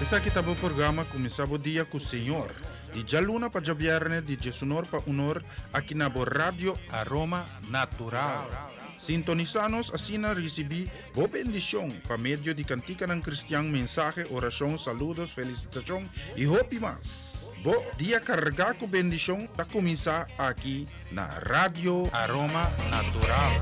Essa aqui tá o programa começava o dia com o Senhor. De Jaluna para Javierne, de Jesunor para Unor, aqui na Rádio Aroma Natural. Sintonizanos assim na recebi boa bendição para meio de cantica ng cristiang mensaje, oração, saludos, felicitação e hope mas. Bo dia carregar com bendição a começar aqui na Rádio Aroma Natural.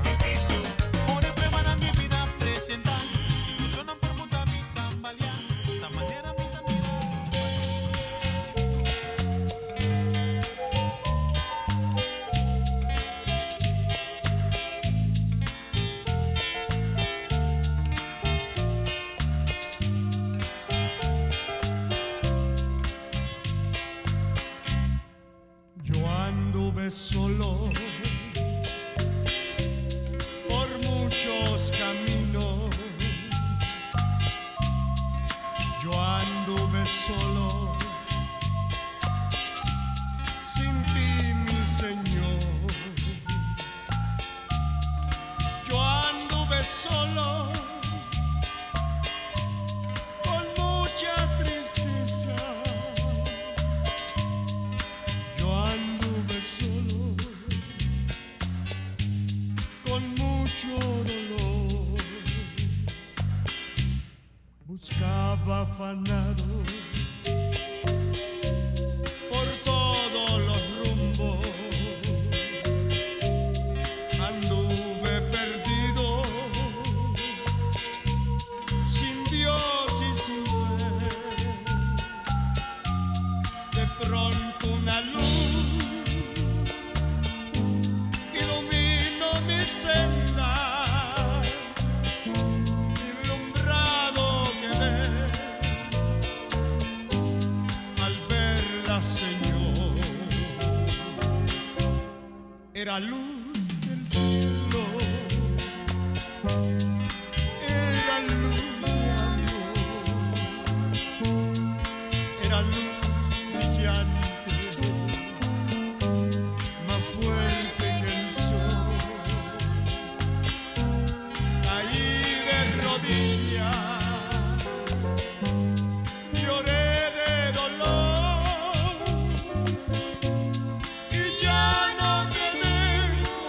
Solo por muchos caminos, yo anduve solo sin ti, mi Señor. Yo anduve solo con mucha tristeza. Yo anduve solo con mucho dolor, buscaba afanado por todos los rumbos, anduve perdido, sin Dios y sin fe. De pronto una luz ilumino mi senda, vislumbrado quedé al verla, Señor. Era luz del cielo, era luz de amor, era luz brillante, más fuerte que el sol. Caí de rodillas, lloré de dolor y ya no te dejo.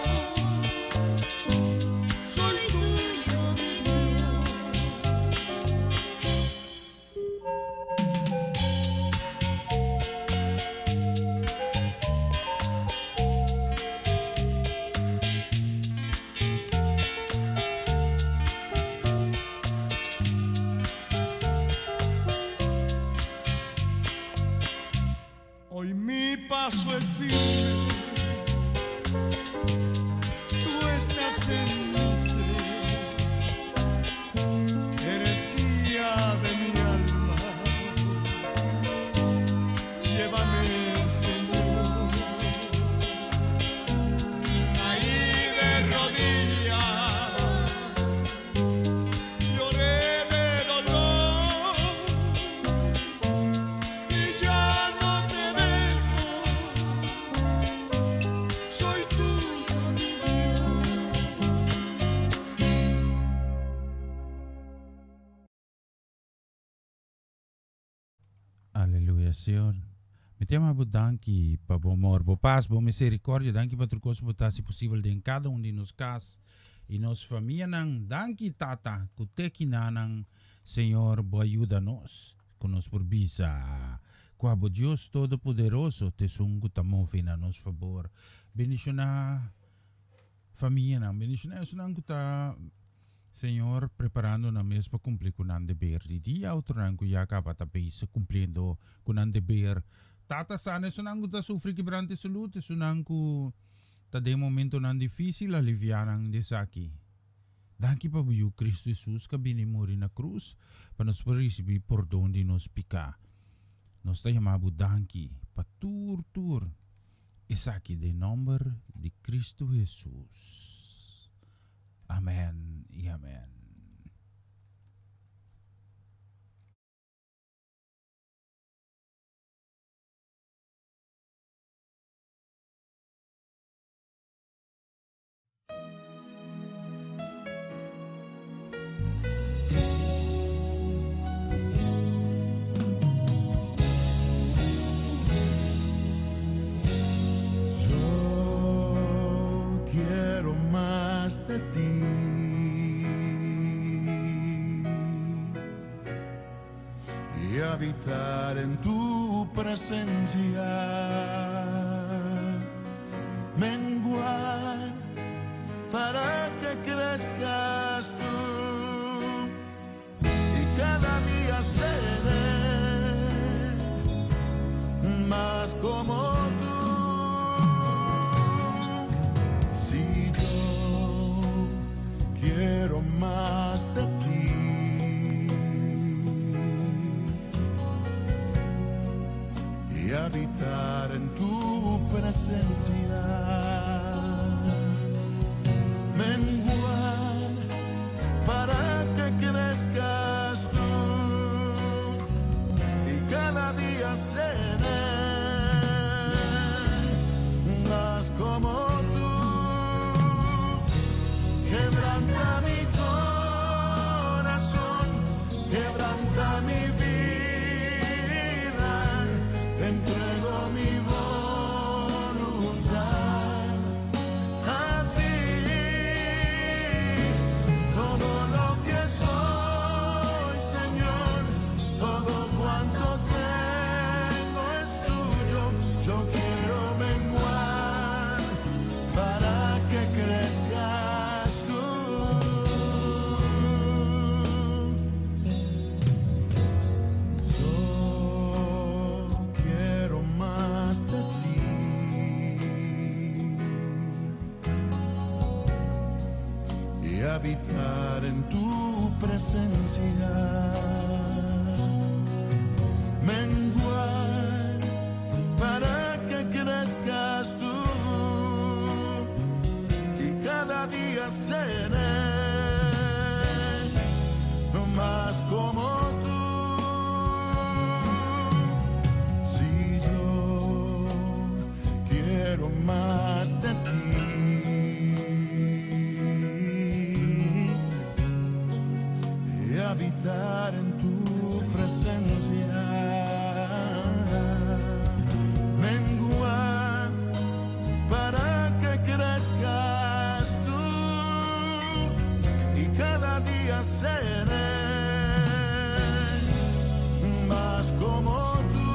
Soy tuyo, mi Dios. Hoy mi paso es firme, tú estás en mi ser, eres guía de mi alma, llévame, Señor. Caí de rodillas, lloré de dolor y ya no te dejo. Soy tuyo, mi Dios. Aleluia, Senhor. Me tema bo danki pa bo amor, bo paz, bo misericórdia, danki pa turcos botar se possível de em cada um de nos cas e nos família nang danki tata, kuteki nanang Senhor, bo ajuda nos, conosco por bisa. Qua bo Deus todo-poderoso te sungo tamove na nos favor. Beniciona família nang, beniciona sunang kuta Senhor, preparando na mesa para cumprir com o dever de dia, outro não que já acaba de cumprindo com o dever. Tata sana sunang ta sufri quebrante salute, sunang ku ta de momento nan difícil aliviar ang desaki. Danki pa buyo Cristo Jesus ka binimuri na cruz para nos receber perdão de nos picar. Nos ta yamabu danki pa tur. Isaki de nombre de Cristo Jesus. Amen y amen. habitar en tu presencia, menguar para que crezcas tú y cada día seré más como tú. Si yo quiero más de ti, y habitar en tu presencia, menguar para que crezcas tú y cada día seré más como tú. Quebranta mi corazón, quebranta mi vida, te entrego mi voluntad a ti. Todo lo que soy, Señor, todo cuanto tengo es tuyo. Yo quiero menguar para que crezcas tú. Yo quiero más de ti y habitar en tu presencia, menguar para que crezcas tú y cada día seré más como tú. Si yo quiero más de ti y habitar en tu presencia, menguar para que crezcas tú y cada día seré más como tú.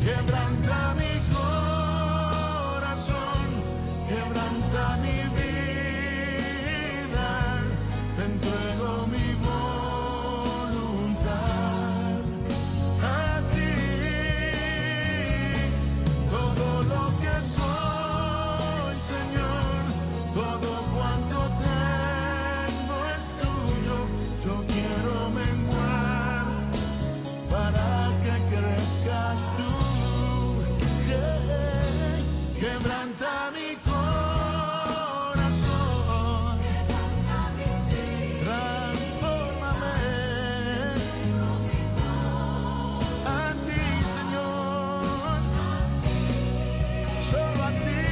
Quebranta mi corazón, quebranta mi vida, te entrego mi voluntad a ti. Todo lo que soy, Señor, todo cuanto tengo es tuyo. Yo quiero menguar para que crezcas tú. Quebranta mi corazón, transfórmame a ti, Señor, solo a ti.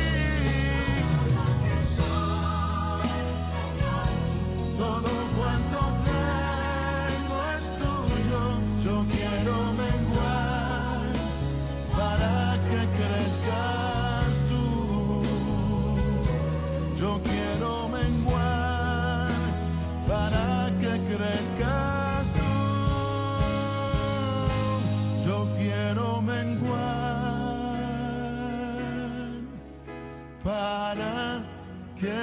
Todo cuanto tengo es tuyo. Yo quiero menguar para que crezcas tú. Yo quiero menguar para que crezcas tú. Yo quiero menguar para que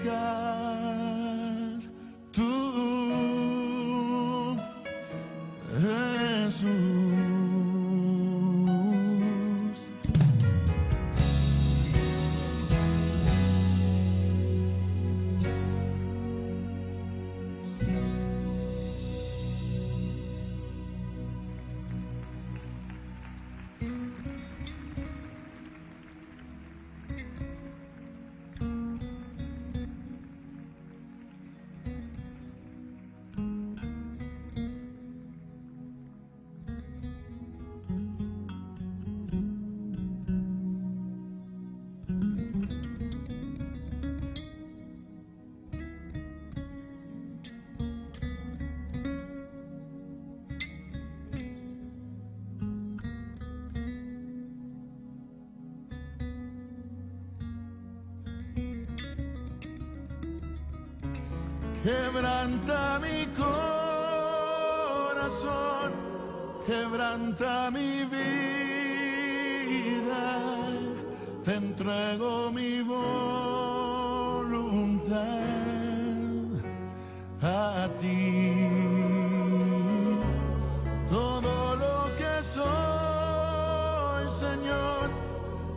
crezcas tú, Jesús. Quebranta mi corazón. corazón, quebranta mi vida, te entrego mi voluntad a ti. Todo lo que soy, Señor,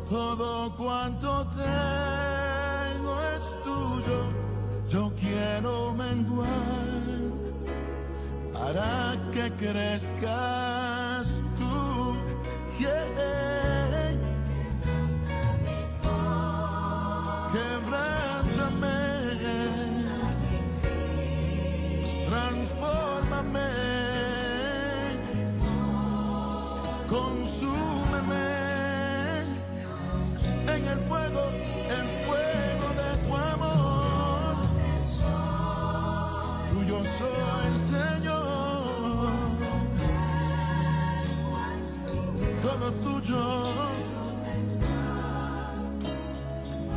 todo cuanto tengo es tuyo. Yo quiero menguar para que crezcas tú. Quebrántame, transfórmame, consúmeme en el fuego de tu amor. Tuyo soy, Señor, todo tuyo,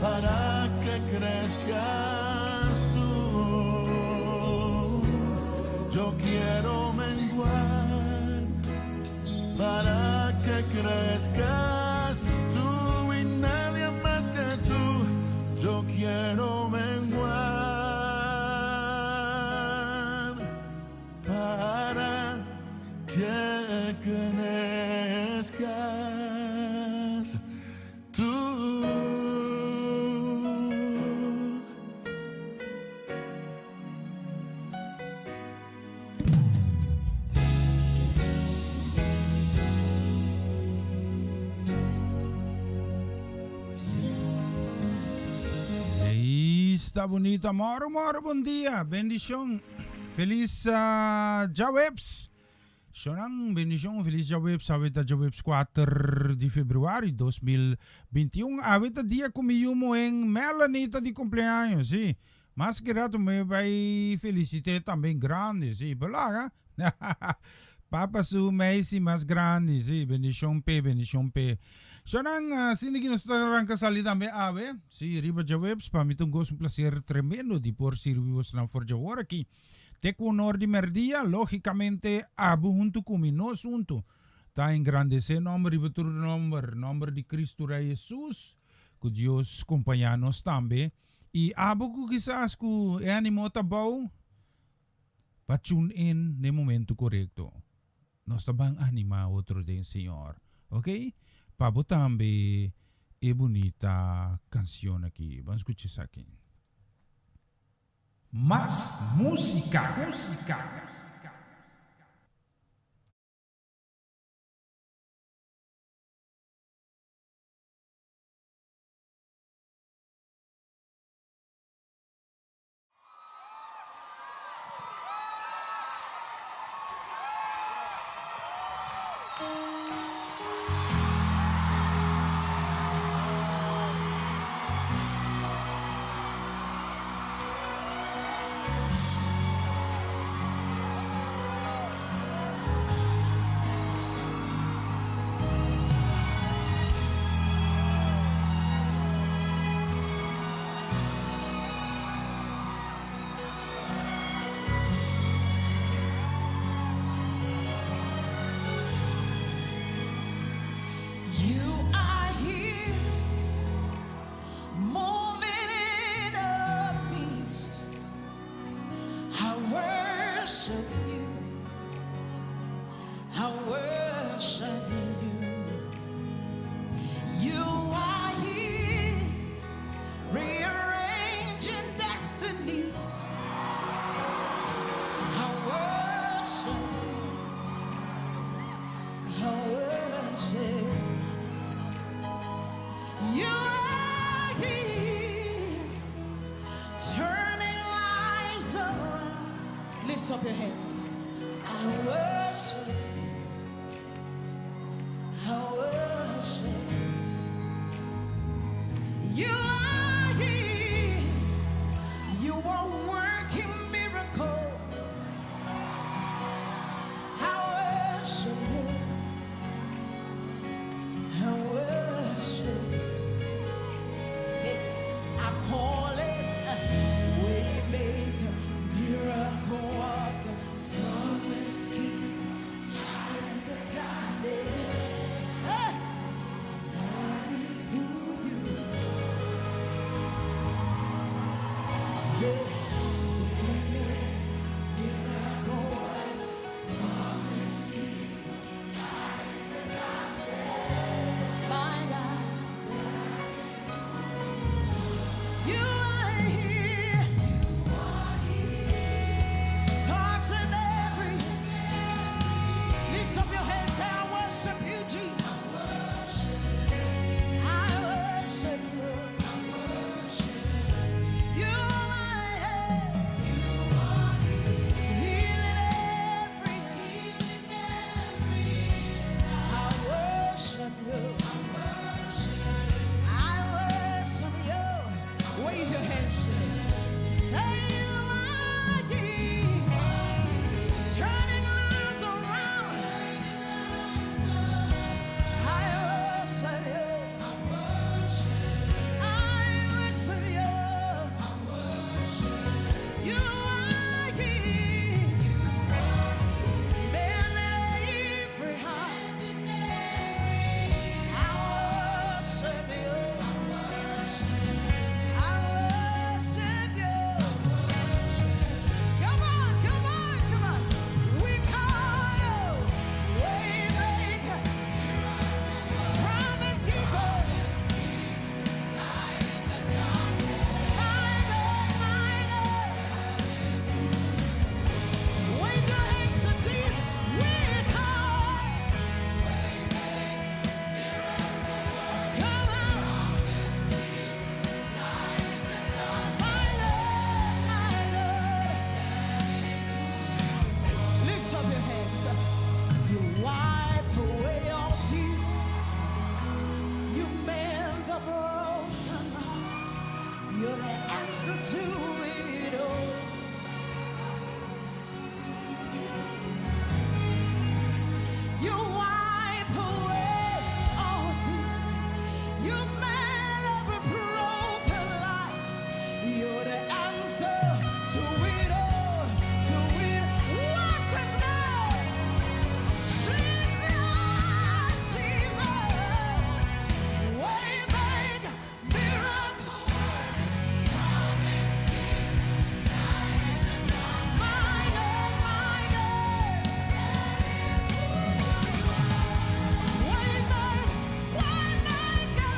para que crezcas tú. Yo quiero menguar para que crezcas tú y nadie más que tú. Yo quiero menguar para que crezcas tú. Está bonito, amor, bom dia, bendición, feliz Jawebs. Sonang bendición, feliz Jawebs, awit a Jawebs 4 de February 2021, awit a dia comigo mo em Melanita de cumpleaños, sí. Mas que rato me vai felicite também grande, sí, balaga. Papa su Messi mas grande, sí, bendición P. Sonang sinigin ng kasalita me ave, si Riba Jawebs, pamitong un placer tremendo de por servimos na for Jawor aquí. Te honor de merdia, lógicamente, abu junto cominos junto. Ta engrandece nombre, betul nombre de Cristo Rey Jesus, que Dios compañanos también. Y abu ko quizás ku animo tabaw, pa tune in ne momento correcto. Nos tabang anima otro din, Señor. Okay? Pabotambe e bonita canción aquí. Vamos a escuchar aquí. Más música. Lift up your hands. I worship. You are here. You are working miracles. I worship you. I worship. I call it way maker, miracle worker, promise keeper. Lift up your hands, say, I worship you, Jesus. I worship you. You are my head. Healing every I worship you. I worship you. Wave your hands to me. Say you are here. Turning lives around. I worship you. I worship you. You are here. Bend every heart. I worship you. I worship you. Come on, come on, come on. We call you Waymaker, Promise Keeper. My God, my God. Wave your hands to Jesus. We call. Come on. My Lord, my Lord. Lift up your hands. You wipe away all tears. You mend the broken heart. You're the answer to it all. You wipe away all tears. You mend every broken life. You're the answer to it all. To it. What's his name? Jesus, Jesus. Waymaker, miracle. My God, my God. Waymaker, waymaker.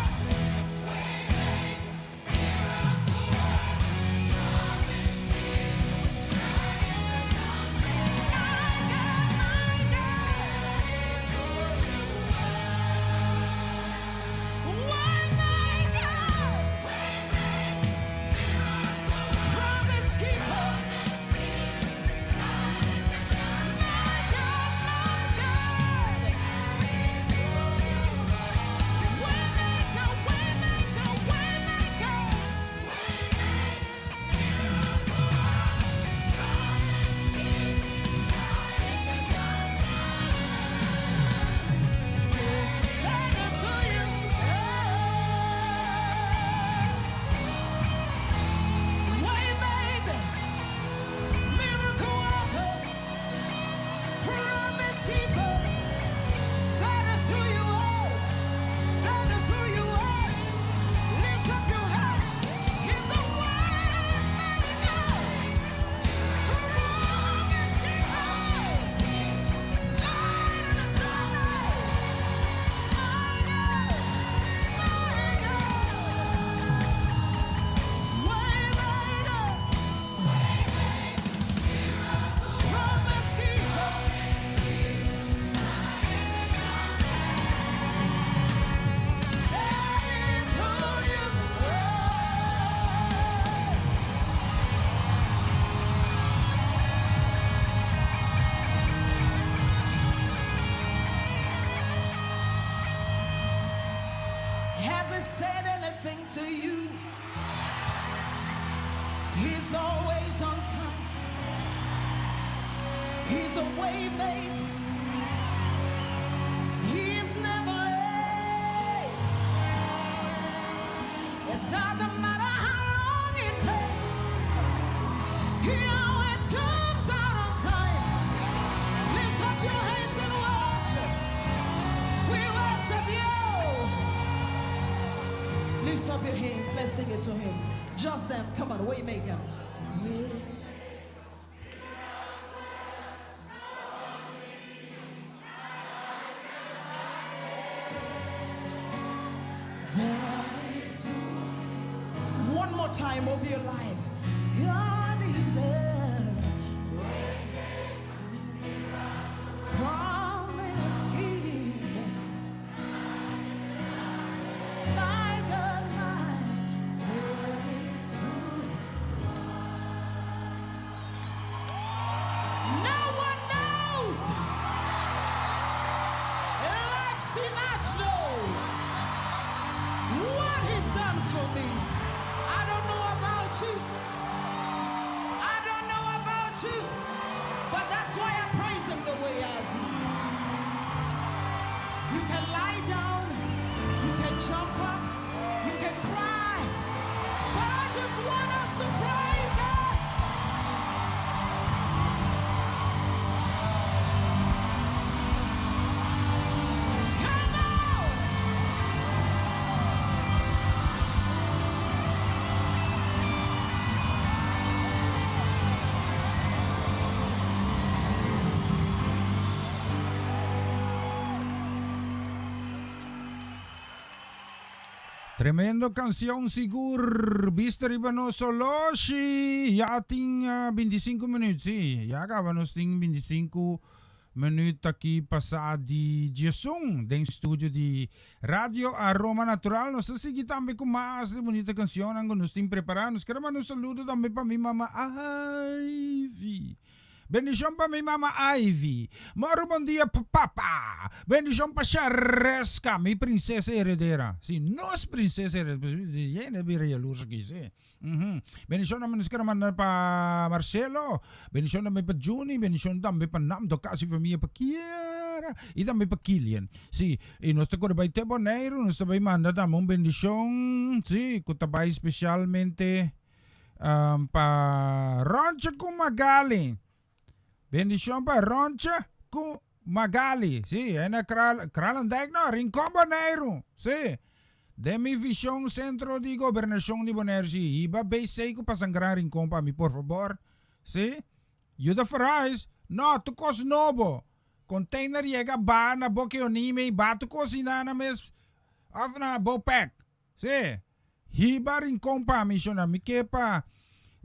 Promise keeper. My God, my God. Waymaker, waymaker, waymaker. That is who you are. Waymaker, miracle worker, promise keeper. That is who you are. That is who you are. Lift up your hands. He's a waymaker, promise keeper. Light in the darkness. My God, my God. Waymaker, promise keeper. That is who you are. Has he said anything to you? He's always on time. He's a way maker. He's never late. It doesn't matter how long it takes. He always comes out on time. Lift up your hands and worship. We worship you. Lift up your hands. Let's sing it to him. Just them. Come on, Waymaker. One more time over your life. God is a promise Sinach knows what he's done for me. I don't know about you. I don't know about you. But that's why I praise him the way I do. You can lie down, you can jump up, you can cry, but I just want us to praise him. Come on! Tremendo canción sigur. Bister ibano soloshi. Ya ting 25 minutos. Sí, ya acabamos ting 25 minutos aqui passadi Jesung den studio di Radio Aroma Natural. Nós seguimos também com mais de bonita canção. Nós temos preparado. Nós queremos um saludo também para minha mama Ivy. Bendición para mi mamá Ivy. Moro buen día papá. Bendición para Charesca, mi princesa heredera. Sí, no es princesa heredera. Ya no vi realur aquí, sí. Bendición naman nos quero mandar para Marcelo. Bendición naman para Juni. Bendición también para Namdo, casi familia para Kiara. Y también para Kilian. Sí, y nos tocó de Teboneiro. Nos también manda también un bendición. Sí, que tabay especialmente para Roncha Kumagali. Bendición para Roncha Kumagali. Sí, en el Kralandijk, no, Rincón Bonaire. Sí. De mi visión centro de gobernación de Bonaire. Sí, iba B6 para sangrar Rincón para mí, por favor. Sí. Yuda Farais. No, tu cos novo. Container llega ba na boke onime. Ba tu cocina na mes. Of na bopek. Sí. Hiba Rincón para mí. Siya na mi kepa.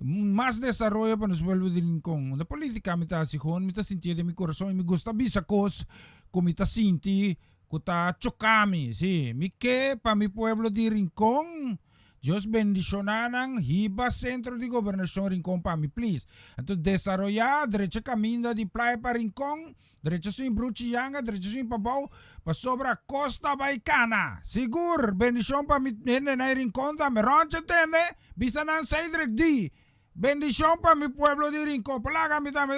Más desarrollo para nos vuelvo de Rincón. La política me está así, me está sintiendo de mi corazón y me gusta bisacos, como me está sintiendo, que está chocami, sí. Mi que para mi pueblo de Rincón, Dios bendicionanan, hiba centro de gobernación Rincón para mi, please. Entonces, desarrollar, derecha camino de playa para Rincón, derecha sin Bruchillanga, derecha sin Papau, para sobra Costa Baicana. Sigur, bendición para mi en Rincón, dame roncha, ¿entiende? Bisanan Cedric D. Bendición para mi pueblo de Rincón. Palaga, mi dame,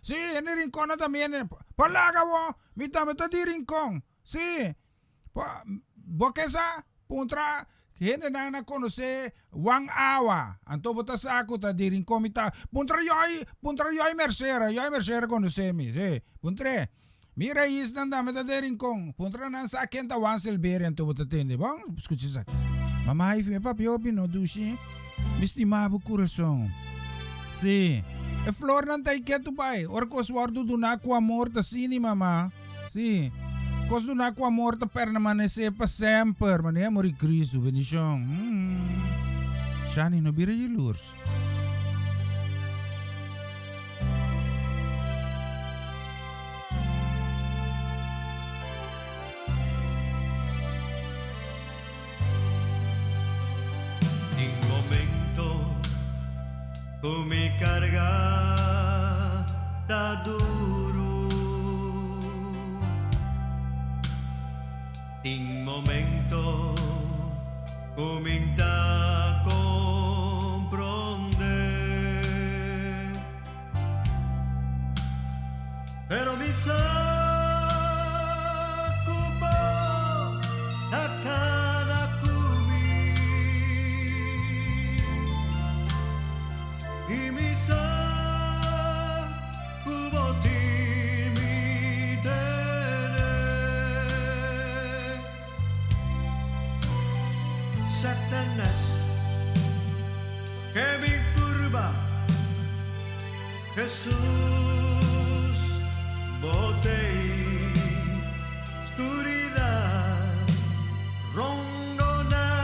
sí, en el Rincón también. Palaga, mi dame, de Rincón. Sí. Bokesa, puntra, gente na conoce Wang Awa. Anto bota saco ta de Rincón, mita. Puntra yoy mercera conoce mi, sí. Puntre. Mira, is nan dame de Rincón. Puntra nan sa kenta Wan Silveria, anto bota tende. Bom, escuche sa. Mamá, me papi, opino, dushi. Me estimava o coração. Sim. É flor não tem que tu pai. Ora cos guardo do na com amor da cine mamá. Sim. Cos do na com amor da permanecer para sempre. Mas é amor de Cristo, bendição. Shani no bira de luz. Con mi carga da duro, en momento comienza a comprender, pero mi saco a cada cumi. Y mi sa hubo mi tener Satanás que me turba Jesús bote oscuridad rongonami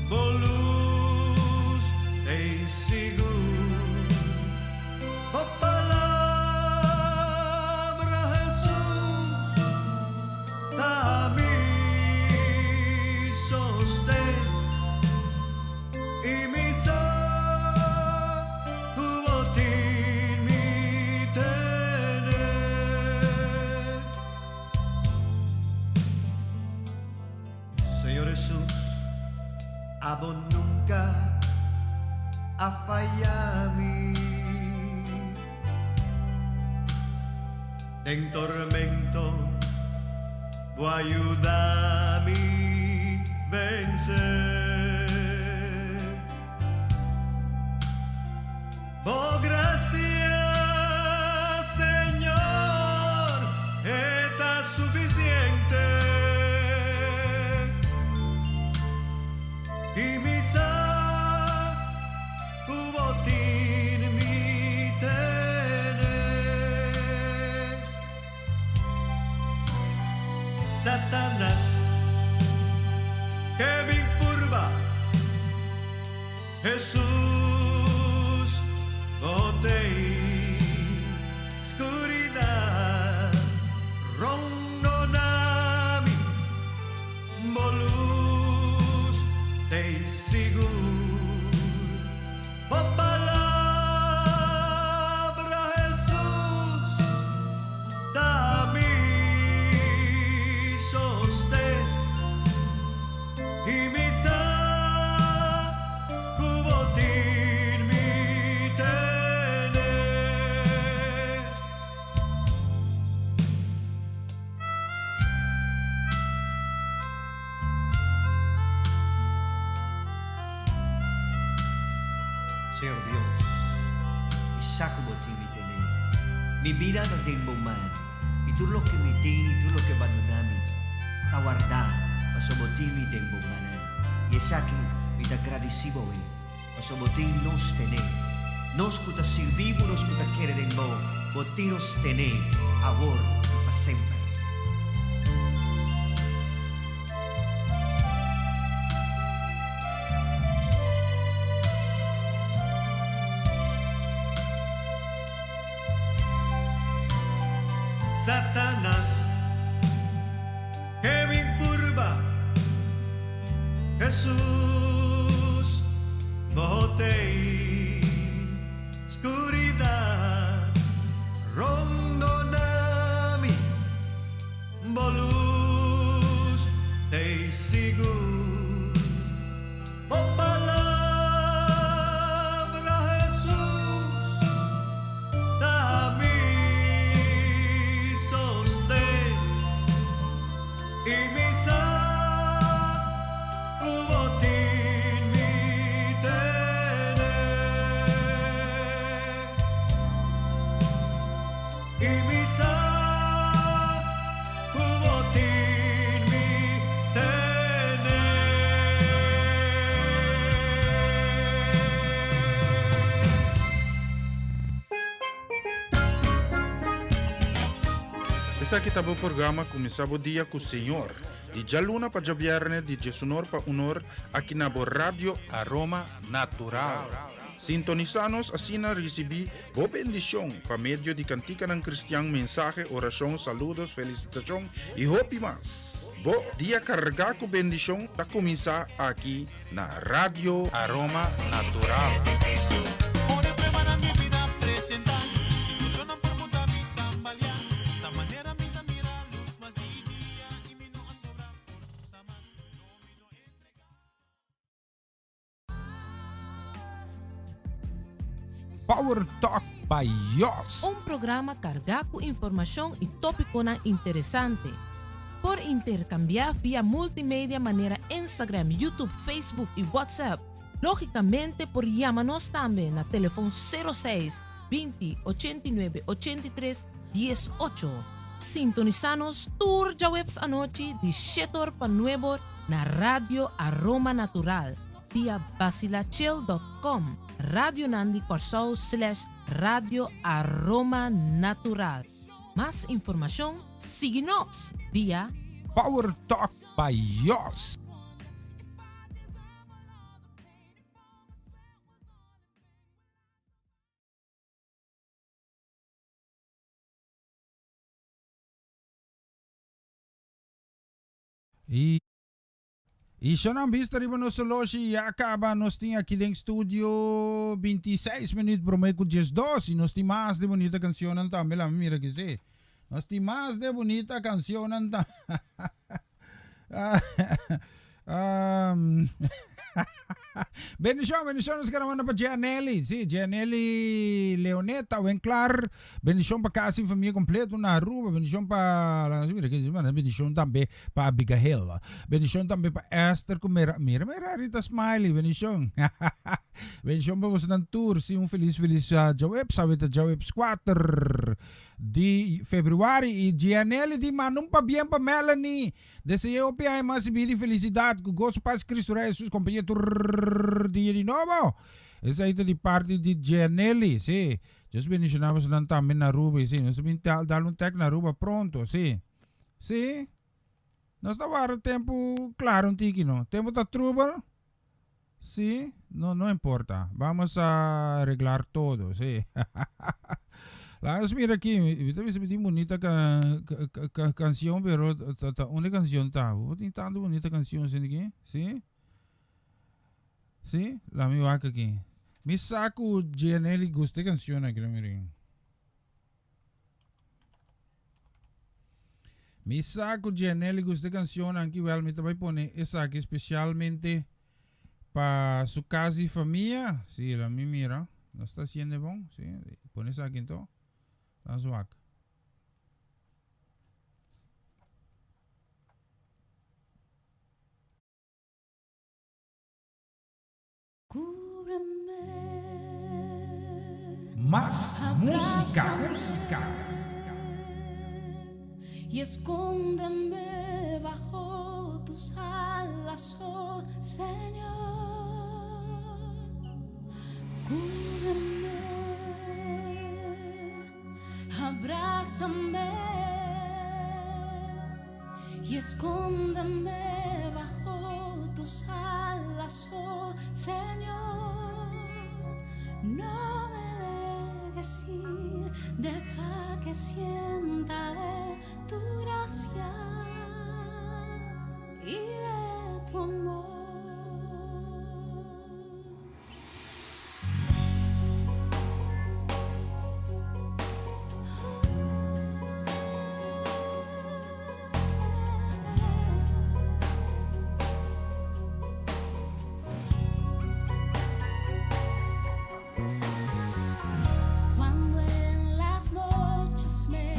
volus e sigur oh palabra Jesús da mi sostén y mi sa hubo ti Amo nunca a fallarme. En tormento voy a ayudarme vencer. Oh, gracias, Señor, está suficiente. Y mi botín mi tener. Satanás que me curva, Jesús botei oscuridad rondonami bolus te sigur. Oh, palabra Jesús, dame sostén y mi botín mi tener. Señor Dios, isa ko botín mi tener. Mi vida no tengo man. Y tú lo que me tienes, y tú lo que van namin. Tawarda, pasobotín mi tengo manan. Y es aquí, mi te agradecido, pasobotín nos tener. Nos kuta sirvivo, nos kuta quiere de mo. Botín nos tener, ahora y para siempre. Satanás que me curva, Jesús botei oscuridad rondonami bolus te sigur. Oh, palabra Jesús, dame sostén y mi botín mi tener. Y mi botín mi tener. Essa aqui tá o programa Começava o Dia com o Senhor. De Jaluna para Javierne, de Jesunor para Unor, aqui na Rádio Aroma Natural. Sintonizanos assim na recebi boa bendição para meio de cantica ng Cristiang mensaje, oração, saludos, felicitação e hope mas. Bo dia carga com bendição tá começar aqui na Rádio Aroma Natural. Power Talk by Yos. Un programa cargado con información y tópico interesante. Por intercambiar vía multimedia manera Instagram, YouTube, Facebook y WhatsApp. Lógicamente por llámanos también a teléfono 06 20 89 83 18. Sintonizanos tour ya webs anoche de Shetor pa Nuevo na Radio Aroma Natural via basilachel.com. Radio Nandi Corsao / Radio Aroma Natural. Más información, síguenos vía Power Talk by Yos. E siya nang visto rin no sa Loshi, acaba nos tinha aqui dentro studio 26 minutos para may kudjes dos. E nos tem mais de bonita canción também lá, mira que se. Nos tem mais de bonita canción também. bendiciones ka naman na pa Gianelli. Si Gianelli Leoneta, Wenclar. Bendición pa kasi familia completo na Aruba. Bendición pa, bendición tambe pa Abigail. Bendición tambe pa Esther Kumera. Mira, Rita Smiley. Bendición. Bendición pa sa ng tour. Si un feliz Jaweb. Sabi ta Jaweb Squatter. Di February. Gianelli di manum pa bien pa Melanie. Deseo pa ay mas bidi felicidad. Gozo Paz Cristo Rey Jesus compañía dia di novo. Esa ito di parte di Gianelli, sì. Just benedicionamos lang tamin na Aruba, sì. Nós sabem dar um tec na Aruba pronto, sì. Sì. Nós tá o tempo claro um tiki, no? Tempo tá trouble? Sì. No importa. Vamos a arreglar todo, sì. Las mira aquí, es muy bonita canción, pero una canción está, tan bonita canción, ¿sí? ¿Sí? La mi vaca aquí. Mi saco Gianelli guste canción aquí, miren. Mi saco Gianelli guste canción aquí, well, me te voy a poner esa aquí especialmente para su casa y familia. Sí, la mi mira, no está haciendo bon, sí, pone esa aquí en todo. La su vaca. Más música. Y escóndeme bajo tus alas, oh Señor. Cúbreme, abrázame y escóndeme bajo tus alas, oh Señor. No me dejes ir, deja que sienta de tu gracia y de tu amor. Cuando en las noches me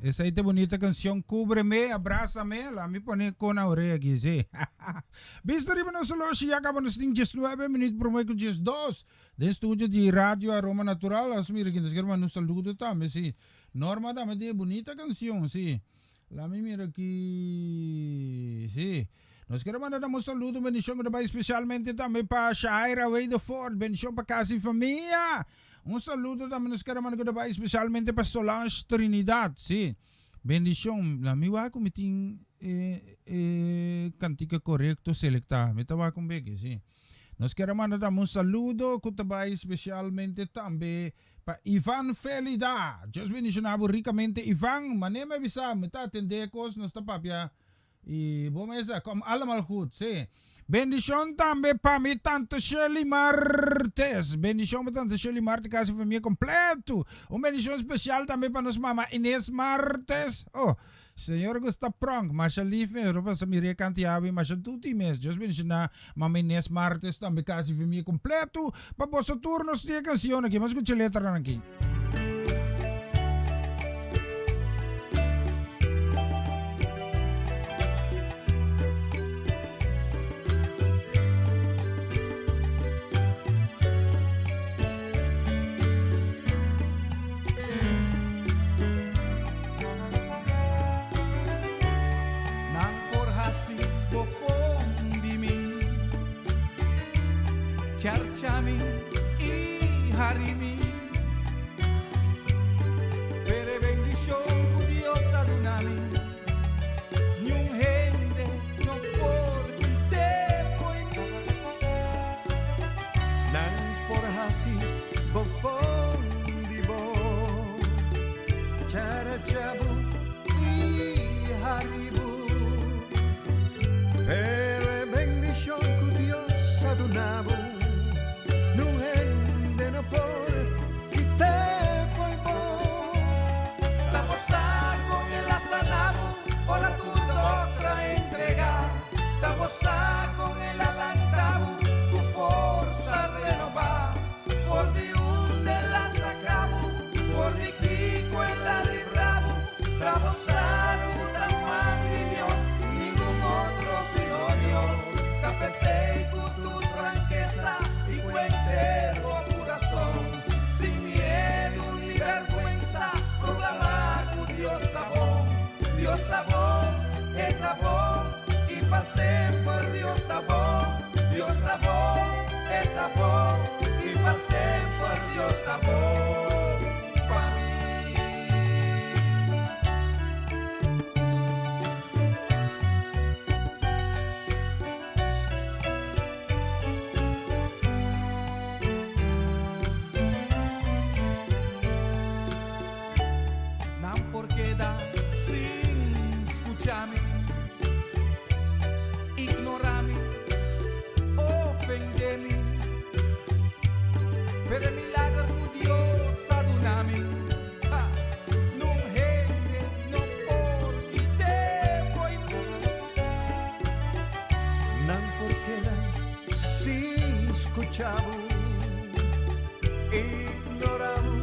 Esa esta bonita canción, Cúbreme, Abrázame, la mi pone con orella aquí, sí. Visto rin mo solo siya ka nos ting just 9 minutos por ko just 2. Den studio di Radio Aroma Natural, as mi requintas que hermano saludo también, sí. Norma también de bonita canción, sí. La mi mira aquí, sí. Nós queremos mandar um saludo, bendição especialmente também para Shaira Wade Ford, bendição para casa e família. Um saludo também nós queremos mandar especialmente para Solange Trinidad, sim. Bendição, na minha comitim cantica correto selectar, me tava com bem, sim. Nós queremos mandar um saludo especialmente também para Ivan Felida. Deus bendicionado ricamente Ivan, manema bisa, me tá atender cos nós tá papia. Y bomesa, como allemaal goed, sí. Bendición también para mi tante Shirley Martes. Bendición para tante Shirley Martes, casi familia completo. Un bendición especial también para nuestra mamá Inés Martes. Oh, señor Gustav Pronk, mas lief me, ropa sa miria kantiabi, mas tuti mes. Dios bendición na mama Inés Martes también casi familia completo. Pa po sa turnos di canción aquí, mas escucha letra na aquí. Charchami y harimi Pere bendición cu Dios adunami Ni un gente no por ti te foi mi Nan por hasi bofon di bo Charachabu y haribu Pere bendición cu Dios adunabo por que te foi bom. La gozar con el asanabu por la tu otra entrega. La gozar con el alantabu tu fuerza renovar. Por di un de la sacabu, por di kiko en la librabu. La gozar un man de Dios, ningún otro sino Dios. Café con tu franqueza y cuentero. Sin miedo ni vergüenza, proclamar que Dios está bon, y pasé por Dios está bon, y pasé por Dios está bon, para mí. Ignorami, ofendemi, per milagro cu Dios adunami. Non gente, non porque te foi mi. Nan porque sin escuchavo, ignoravo,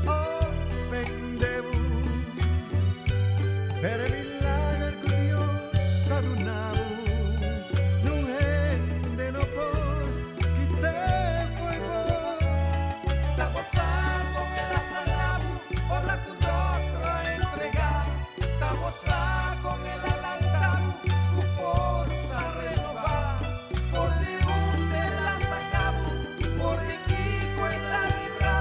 ofendevo, per milagro cu Dios adunavo. Con el alantabu, tu fuerza renovar. Por de un de la sacabu, por de Kiko en la libra.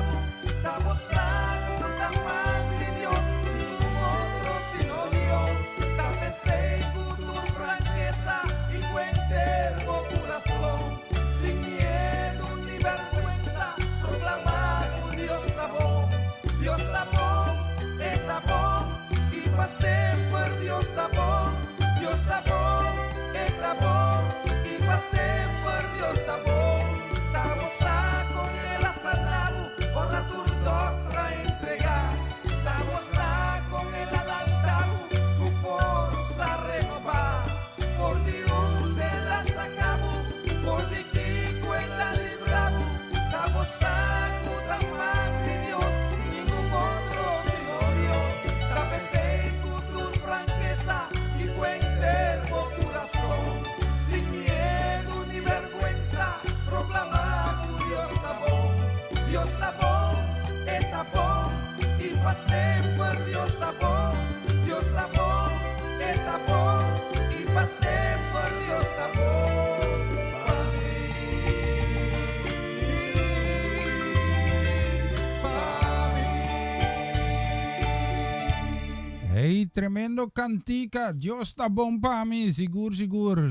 tremendo cantica. Dios está bom para mim, seguro.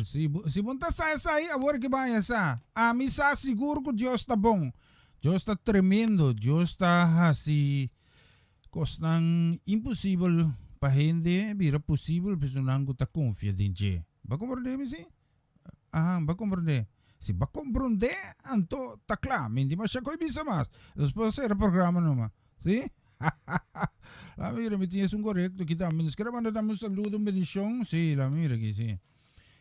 Se monta sai, agora que vai essa. A mim está seguro que Deus está bom. Deus está tremendo. Deus está assim. Costan impossível para gente, vira possível, mas não está confia em Deus. Vai compreender, me sim? Vai compreender. Se vai compreender, então tá claro. Mas já coisa mais. Depois será programa não, sim? La mira, me tienes un correcto aquí también. Les quiero mandar también un saludo, un bendición. Sí, la mira aquí, sí.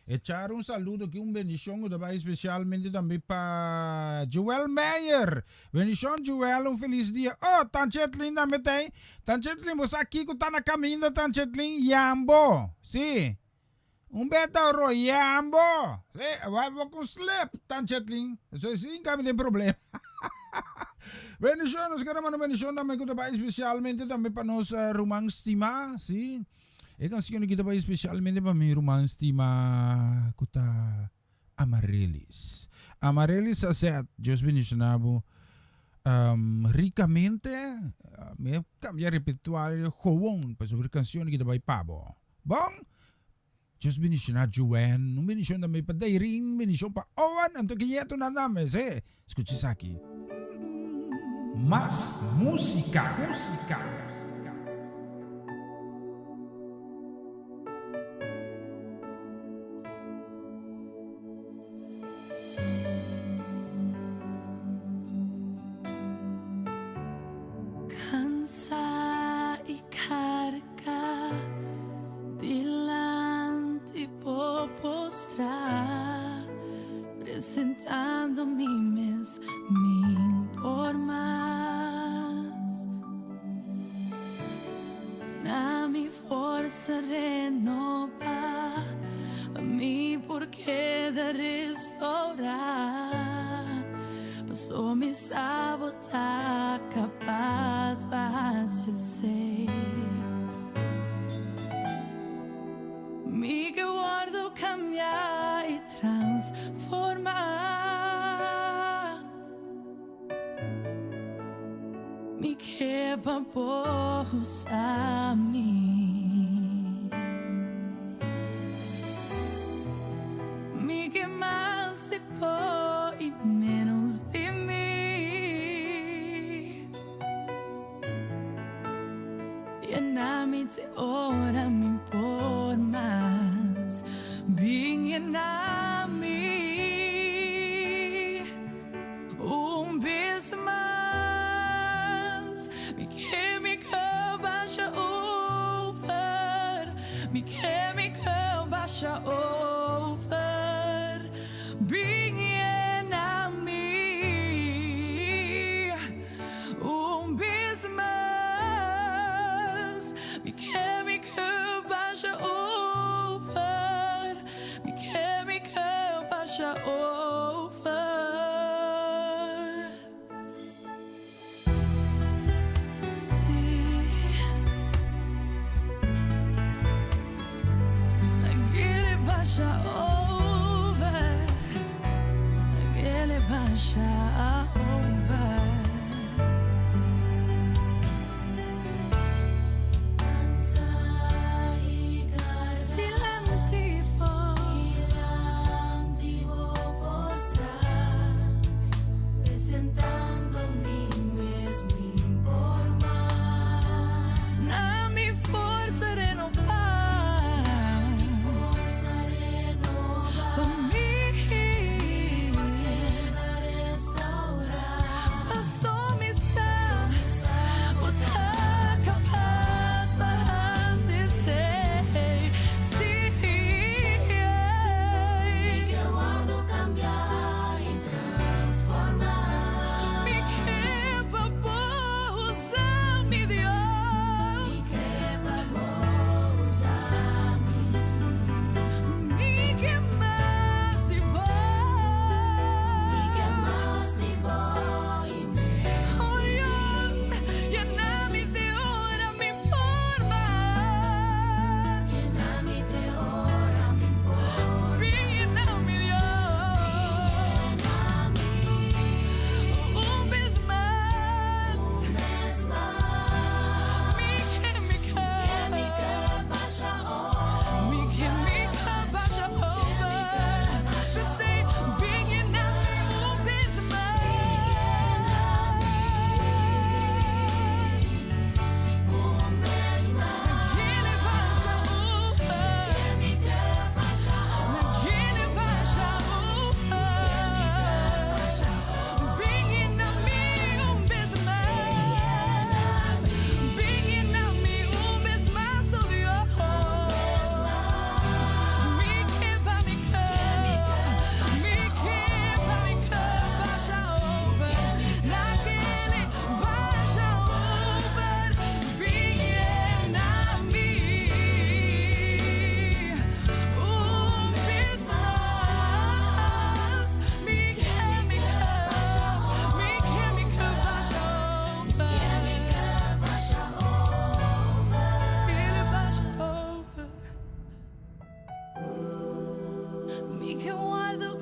Echar un saludo aquí, un bendición, que va especialmente también para Joel Meyer. Bendición, Joel, un feliz día. Oh, tan Chetlin, dame tay. Tan Chetlin, vos aquí que tan a camino, tan Chetlin, Yambo. Sí. Un beta oro, Yambo. Sí, vai con slip, tan Chetlin. Eso sí, kami tem problema. Bendición, nos queremos una bendición también que va especialmente también para nos Rumang Stima, sí. E canción que va especialmente para mi Rumang Stima kuta Amaryllis. Amaryllis aset, Dios bendicionado ricamente, me cambia repertório gewoon para sobre canción que vai pabo. Bom? Dios bendicionado Joanne, un bendición también para Dairin, bendición para Owen, anto que ya tu nadames, Escuches aquí. Más música. Cansa y carga, delante por postrar, presentando mimes, por más. Na mi força renova, a mi porquê de restaurar. Passou me sabotar, capaz vai ser. Mi que guardo cambiar e transformar. Mi que babos a mim. Mi que mais de pó e menos de mim. E na mi te ora me impor mais. Vinha na mi. Beijo mais. Me que me baixa over. Me que me baixa over. Vinha na mi. Beijo mais. Me que baixa over. Me que baixa over. Baixa over, aquele baixa over. Dança e carga, silantivo postrar, apresentando mim mesmo por mais. Na minha força renovar. For me,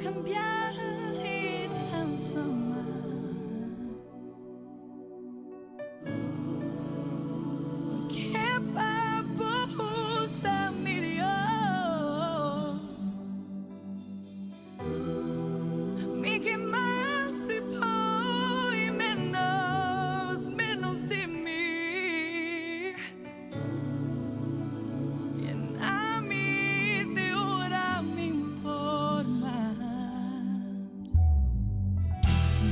cambiar y transformar. Que usa mi Dios, mi que más de y menos de mí. Llena mi de ahora por más.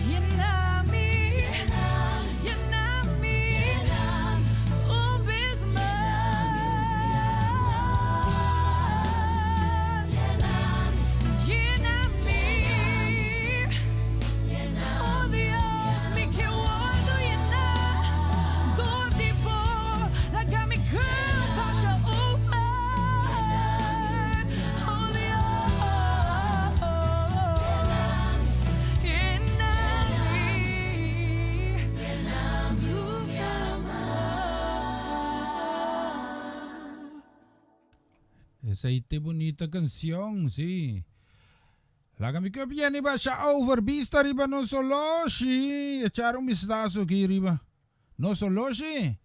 Llena mi un vez más. Llena mi, oh Dios, mi que guardo llenar todo tipo la que mi cuerpo ya ufa. Oh Dios, llena mi Esa ite bonita canción, sí. La que me viene va a overvista arriba no solo, sí. Echar un vistazo aquí arriba. No solo, sí.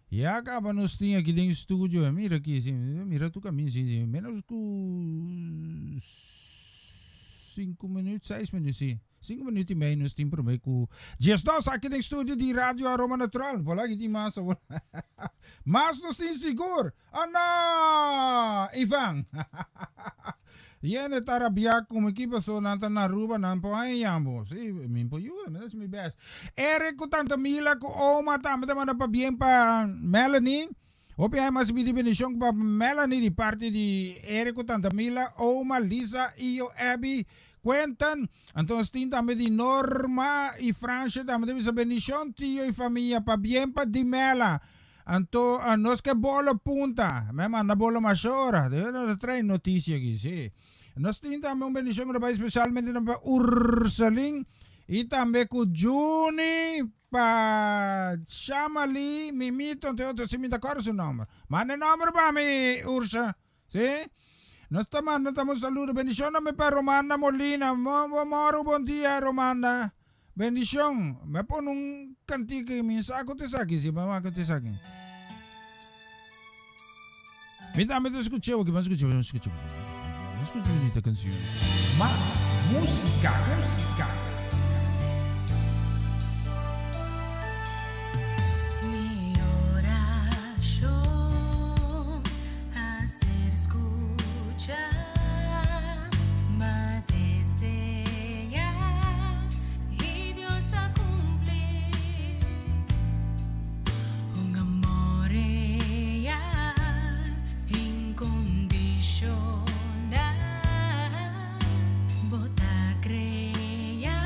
Ya acaba nos tinha aqui dentro do estúdio. Mira aqui, sim, mira tu caminho, sim, menos que 5 minutos, 6 minutos, sim. 5 minutos e meio nos tem por meio com dias nós aqui no estúdio de Rádio Aroma Natural. Vou lá que tem massa. Mas nós tem seguro. Ana! Ivan! Yan é tarabiak como equipa so nanta na ruba nan po ay yambo. Si, min po yun, that's my best. Ere ko tanta mila ko oma tama tama na pa bien pa Melanie. Opi ay mas bidi bendición pa Melanie di parte di Ere ko tanta mila, Oma, Lisa, Io, Abby, cuentan. Entonces tin también di Norma y Francia también de bendición tío y familia pa bien pa di Mela. Anto nos que bolo punta, me manda bolo machora. De trae noticia aquí, sí. Nos tin también bendición para especialmente para Ursulín y también con Juni pa Shamali, Mimito, entre otros, si me te acuerdas su nombre. Mande nombre para mi Ursa, ¿sí? Nos estamos saludos, bendición para Romana Molina, moro, buen día Romana, bendición, me pone un cantico y me saco te saque, si mamá que te saque. Mira, me te escuché, que me escuché bonita canción. Más música. Mi oración a ser escuchada, me desea y Dios a cumplir un amor incondicional. Vota creia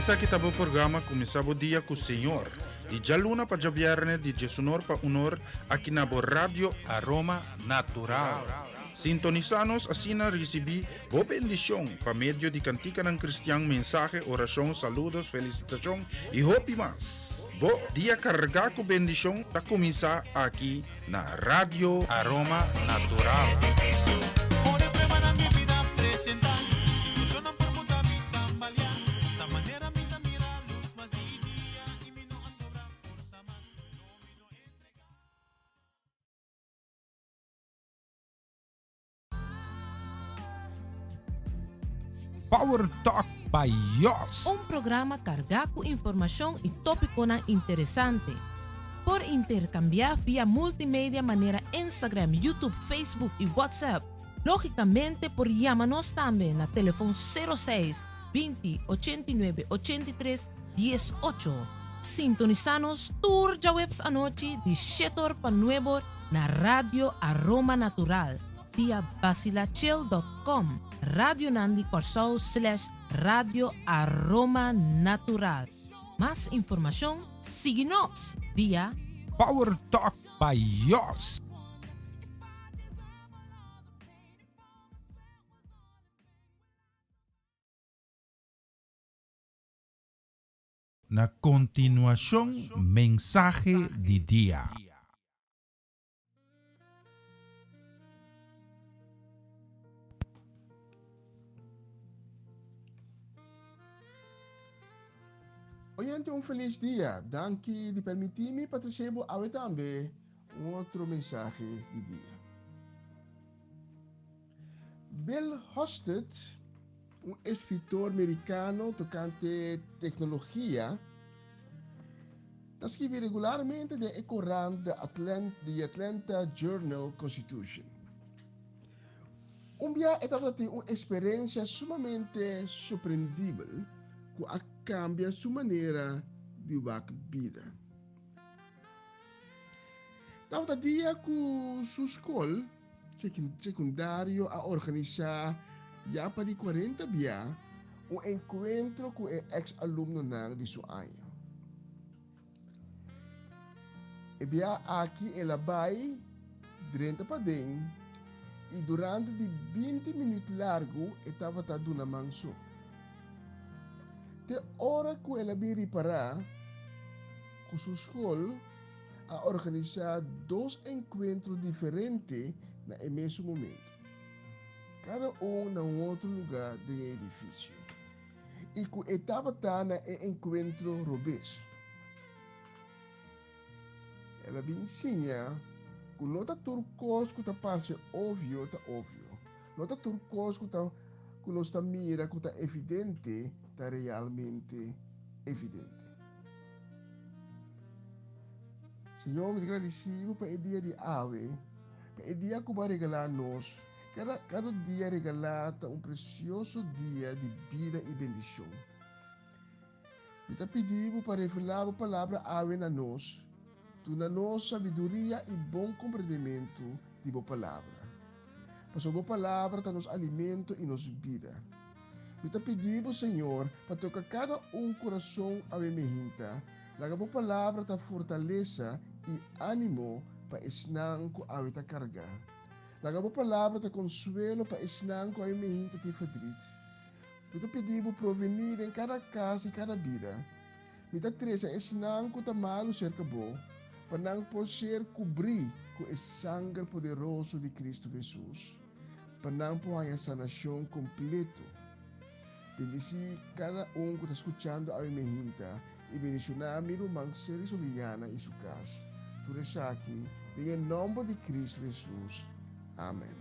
Essa que estava o programa começava o dia com o Senhor. E já luna para viernes de Jesunor para unor aqui na Rádio Aroma Natural. Sintonizanos assim na recebi boa bendição para meio de cantica ng cristiano mensaje, oração, saludos, felicitação e hope mas. Bo dia carga com bendição tá começar aqui na Rádio Aroma Natural. Power Talk by Yos. Un programa cargado con información y tópico interesante. Por intercambiar vía multimedia manera Instagram, YouTube, Facebook y WhatsApp. Lógicamente por llamarnos también a teléfono 06 20 89 83 18. Sintonizanos turja webs anoche de Shetor pa Nuevo na Radio Aroma Natural via basilachel.com. Radio Nandi Corsao / Radio Aroma Natural. Más información, síguenos vía Power Talk by Yos. Na continuación, mensaje de día. Oyente, un feliz día. Danke de permitirme para trazer a também outro mensaje de dia. Bill Hosted, um escritor americano tocante tecnologia, escreve regularmente de Ecoran de Atlanta Journal-Constitution. Dia estava tendo uma experiência sumamente surpreendível que cambia sua maneira de vida. Estava dia com sua escola secundário a organizar já para de 40 dias encontro com ex-aluno de seu ano. E bia aqui ela vai direto para dentro e durante de 20 minutos largo estava dando manso. De hora que ela vai reparar com sua escola a organizar 2 encontros diferentes no mesmo momento. Cada em outro lugar do edifício. E que estava no encontro robês. Ela me ensina que nota turcos que está parte óbvio. Nota turcos que nós está mira que está evidente, está realmente evidente. Senhor, me agradecido para o dia de ave, para o dia que vai regalar nós. Cada dia regalar precioso dia de vida e bendição. Eu te pedimos para revelar a palavra ave na nós, tu na nós sabedoria e bom compreendimento de boa palavra. Para boa palavra está nos alimento e nos vida. Eu te pedimos, Senhor, para tocar cada coração a minha laga boa palavra ta fortaleza e ânimo para ensinar com a vida carregar. Laga boa palavra ta consuelo para ensinar com a minha te fadrit. Eu te pedimos provenir em cada casa e cada vida. Me te treza ensinar com ta malo cerca bo, para não poder cobrir com o sangue poderoso de Cristo Jesus. Para não poder a sanação completo. Bendici cada que está escuchando a minha e bendicionar-me no Manseri Soliana e sua casa. Tudo isso aqui, em nome de Cristo Jesus. Amém.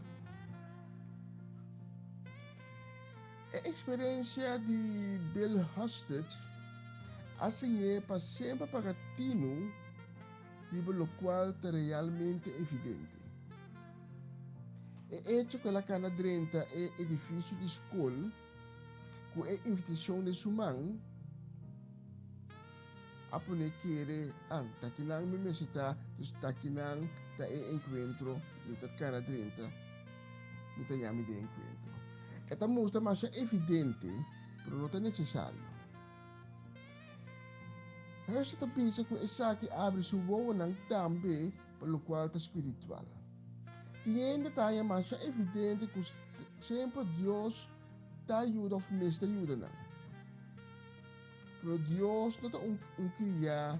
A experiência de Bill Hosted assim para sempre para Tino, o qual é realmente evidente. É hecho que ela cana dentro é edifício de escola, com a invitação de sua mãe, a poder querer takinang memesita, takinang ta encuentro, mita cana dentro, mita yami de encuentro. Esta mostra mais evidente, pero não é necessário. Herse ta pensa que essa que abre sua boa não também pelo qual tá espiritual. Tem detalhe mas é evidente que sempre Deus tá ajuda ou mestre ajuda não. Pero Deus não tá criar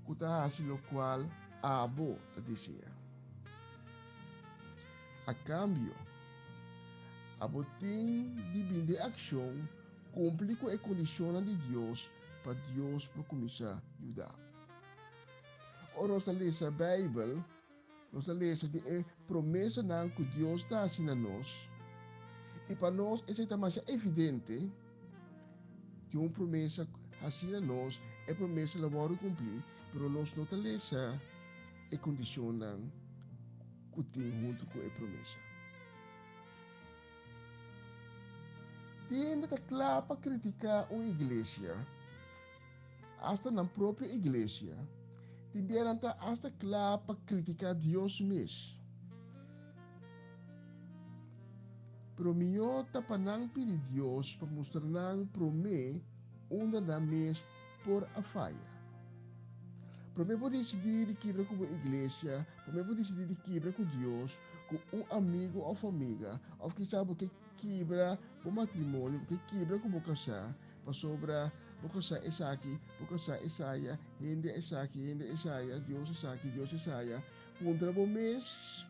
que tá fazendo o qual abo tá deseja. A cambio, abo tem de ação cumprir com a condição de Deus para Deus para começar a ajudar. Ora, nós lemos a Bíblia, nós lemos de promessa que Deus está assim a nós. E para nós, isso é mais evidente que uma promessa assim a nós é promessa que vamos cumprir, mas nós não lemos a condição que tem junto com a promessa. Tem que claro para criticar uma igreja, hasta na própria igreja, tiveram hasta claro para criticar Deus mesmo. Pero melhor tá para não pedir Deus para mostrar para mim onde dá mesmo por a falha. Para mim vou decidir de quebrar com a igreja, para mim vou decidir de quebrar com Deus, com um amigo ou família, ou que sabe que quebra o matrimônio, que quebra com o casar, para sobrar o casar essa aqui, o casar essa aí, ainda essa aqui, ainda essa aí, Deus essa aqui, Deus essa aí, contra o mês,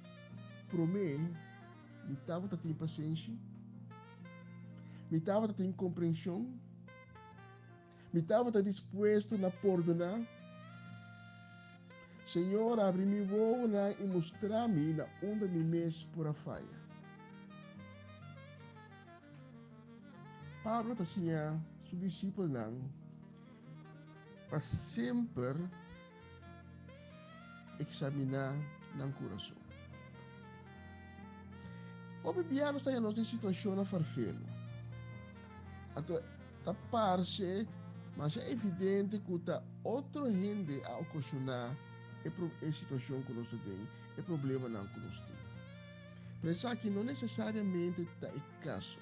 para mim, me estava a ter paciência, me estava a ter compreensão, me estava a ter disposto a perdonar. Senhor, abre minha boca e mostrar-me na onde me mês por a falha. Paulo está assim, seu discípulo não, para sempre examinar no coração. O bibiano está em nossa situação a farfelo. Então, está parece, mas é evidente que está outra gente a ocasionar a situação que nós temos, o problema não que nós temos. Pensar que não necessariamente está em caso.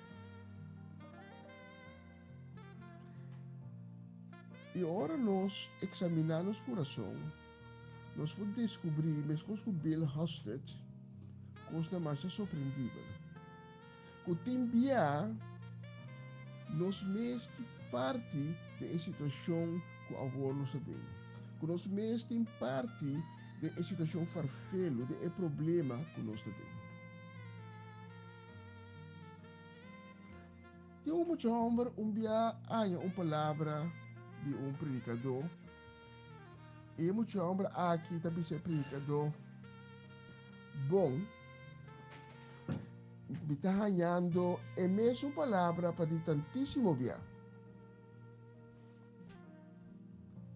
E ora nós examinar nosso coração, nós podemos descobrir, mesmo com Bill Hosted, coisa mais surpreendível. Que timbia nós mesmos parte da situação que agora nós temos. Que nós mesmos temos parte da situação farfelo, do problema que nós temos. Tem muito homem, dia há uma palavra de predicador. E muito homem aqui também é predicador bom. Me está ganhando a mesma palavra para tantíssimo dia.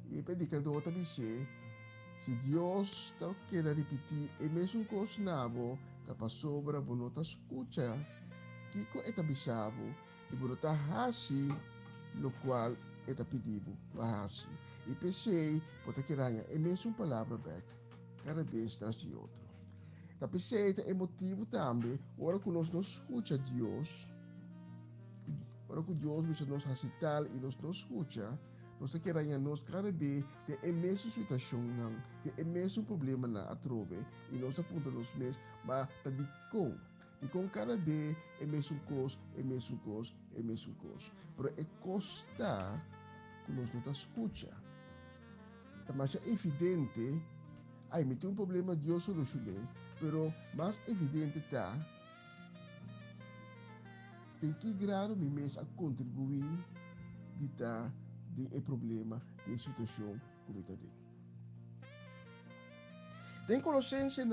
E o predicador também diz, se Deus está querendo repetir a mesma coisa nabo, está para sobra, você não está escuta, que é tabisabo, e você está hasi, no qual é pedido para hasi. E pensei, pode querer a mesma palavra back, cada vez traz de outro. Da peseta é motivo também, ora que nós não escuta Deus, ora que Deus nos hace tal e nós não escuta, nós queremos nós cada vez ter a mesma situação, ter o mesmo problema na atrove, e nós apontamos mesmo, mas está de com. E com cada vez é a mesma coisa, é a mesma coisa, é a mesma coisa. Mas é costa que nós não escuta. Mas é evidente, aí me tem problema, Deus solucionou, pero mais evidente está, tem que grado me mesmo a contribuir de dar de problema, de situação como está dentro. Em Colossenses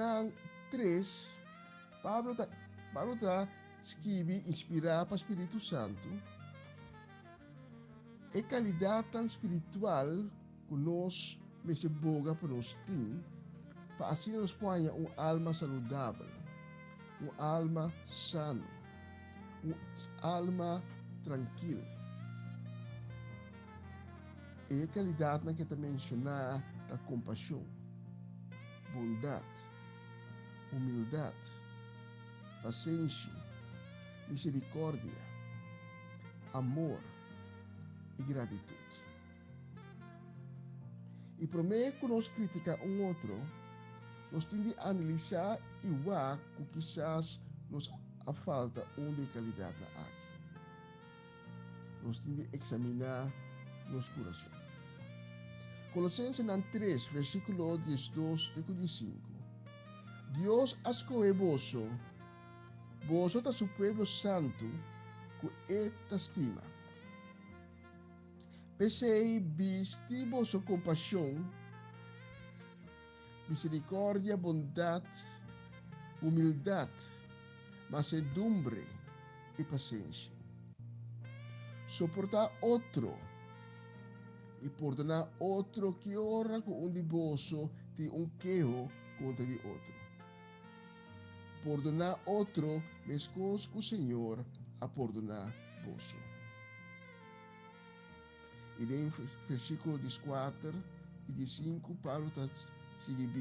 3, Pablo está escreve, inspirado para o Espírito Santo, a qualidade tão espiritual que nós me se boga para nós temos, para assim nos ponha uma alma saudável, uma alma sana, uma alma tranquila. E a qualidade que está mencionada da compaixão, bondade, humildade, paciência, misericórdia, amor e gratitude. E por meio que nós criticamos outro, nós temos de analisar e ver que quizás nos falta de qualidade aqui. Nós temos de examinar nosso coração. Colossenses 3, versículo 12 e 15. Deus escolheu vos está su pueblo santo, que esta estima. Pensei, visti vossa compaixão, misericórdia, bondade, humildade, mansedumbre e paciência. Soportar outro e perdonar outro que ora com de vosso de quejo contra de outro. Perdonar outro, mesmo que o Senhor a perdonar vosso. E em versículo 14 e 15, Paulo está seguindo,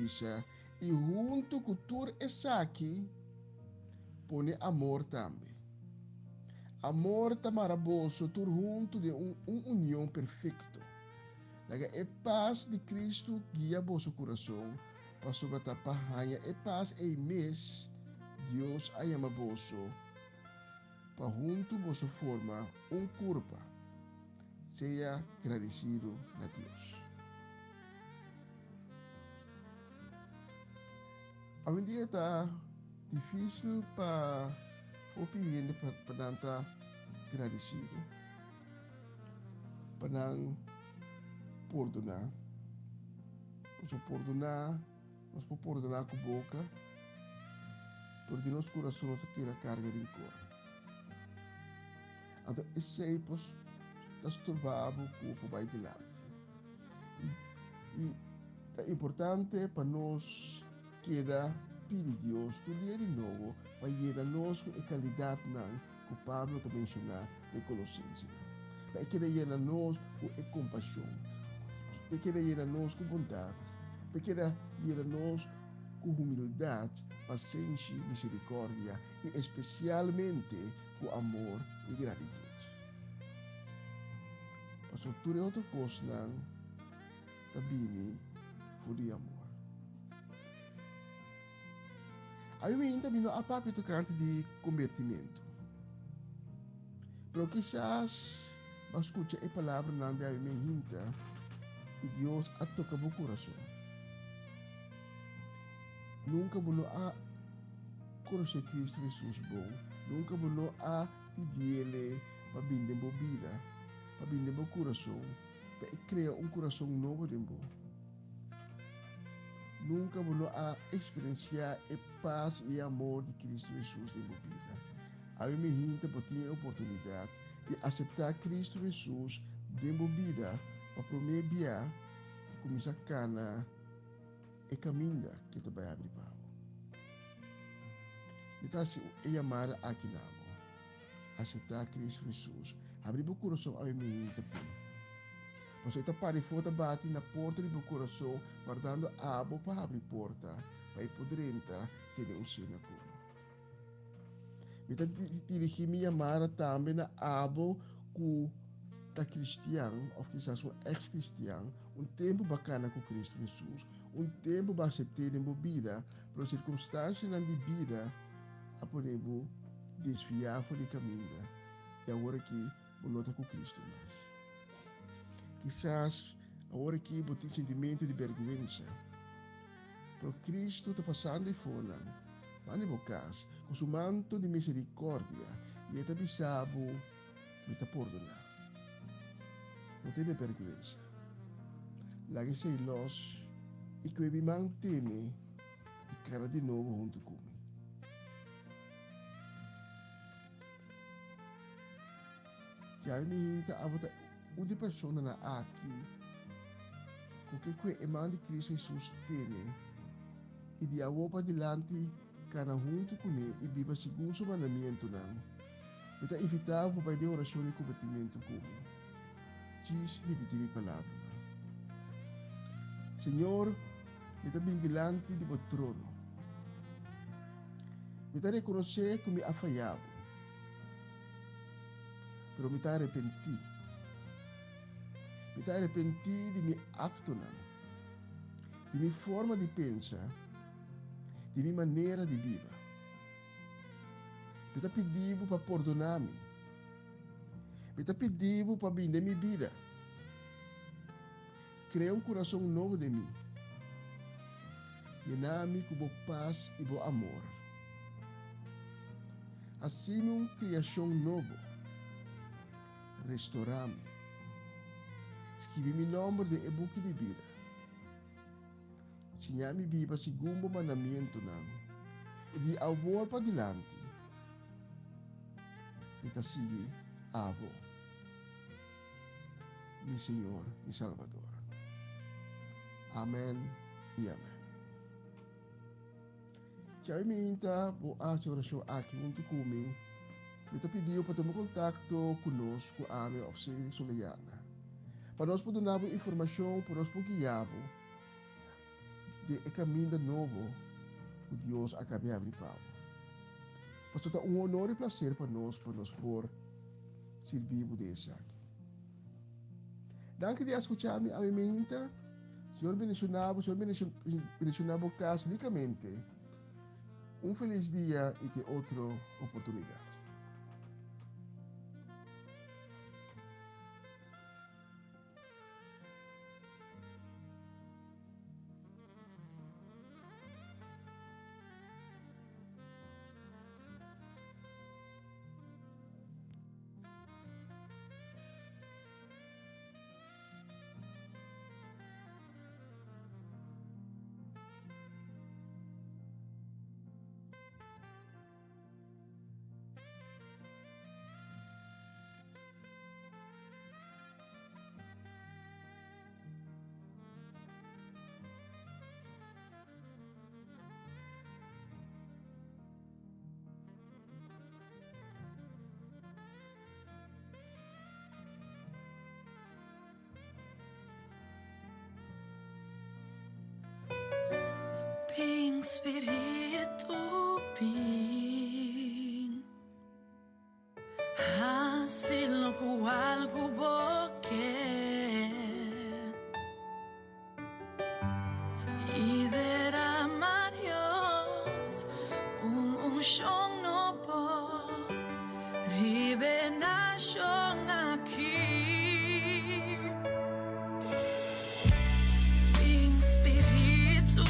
e junto com tudo isso aqui, põe amor também. Amor está maravilhoso, tudo junto de união perfeita. A paz de Cristo guia vosso coração, para sobre a pahanha, e paz é mês, Deus a chama vosso, para junto vosso forma curva. Seja agradecido a Deus. A dia está difícil para o cliente para estar agradecido, para não perdonar. Nós podemos perdonar com a boca, porque nosso coração não tem a carga de cor. Então, esse é esturbado o vai de lado. E é importante para nós queda pedir Deus que dia de novo para llenar nós com a qualidade que Pablo está mencionando de Colossenses. Para que llenar nós com a compaixão, para que llenar nós com bondade, para que llenar nós com humildade, paciência, misericórdia e especialmente com amor e gratidão. Pastor, tudo é outra coisa não também foi de amor. Aí me também a parte tocante de convertimento. Pero quizás vas escuchar a palavra não de me hinta e Deus a toca o coração. Nunca vou a conhecer Cristo Jesus bom. Nunca vou a pedir-lhe para vir de vida. Para vir de coração, para criar coração novo de você. Nunca vou a experienciar a paz e amor de Cristo Jesus em sua vida. A mim me para ter a oportunidade de aceitar Cristo Jesus em sua vida para prometer e começar a cana e caminho que tu vai abrir para você. Então, se é chamada aqui na aceitar Cristo Jesus, abrir o coração a mim também. Você está para fora bate na porta do coração, guardando a água para abrir a porta, para poder entrar ter cena como. Me está dirigindo minha mara também na água que está cristiano, ou quizás ex-cristiano, tempo bacana com Cristo Jesus, tempo para aceitar em sua vida, para circunstâncias na vida, a poder desviar do caminho, e agora que volta com Cristo mais. Quizás agora que você tem sentimento de vergonha, pero Cristo está passando de fora, mas no caso, com seu manto de misericórdia, e ele está avisando, me está perdonar. Não tem vergonha. Lagi sa ilos, ikaw ay mantene, ikara de novo junto comigo. Se a minha avota uma pessoa na aqui, porque que é mãe de Cristo Jesus tem, e de agora para diante, kana junto comigo e viva segundo o mandamento não. Está invitado para a oração e convertimento comigo. Diz repetir a palavra. Senhor, me está bem delante do trono. Me está reconhecer que me afaiado. Pero me está arrepentir. Me está arrepentir de meu acto não. di minha forma de pensar, di minha maneira de viver. Eu te pedivo para perdonar-me. Eu te pedivo para vender minha vida. Cria coração novo de mim. Llenar-me com boa paz e bom amor. Assim, uma criação nova. Restaurar-me. Escrevi meu nome de e-book de vida. Ensinar-me viva segundo o mandamento namo. E de amor para diante. E te seguir avo. Mi Senhor e Salvador. Amém e amém. Tchau, minta, boa oração aqui junto comigo. Eu te pedi para tomar contato conosco, a minha oficina Soliana. Para nós poder dar informação, para nós poder guiar de caminho novo que Deus acaba de abrir para. Para honor e prazer para nós por servir desse aqui. Danke de escuchar-me a minha minta. Senhor bendicionava o caso ricamente. Feliz dia e de outra oportunidade. Ping Spiritu Ping hasil ko algo boke y derramarios un shong no po ribe na shong aquí. Ping Spiritu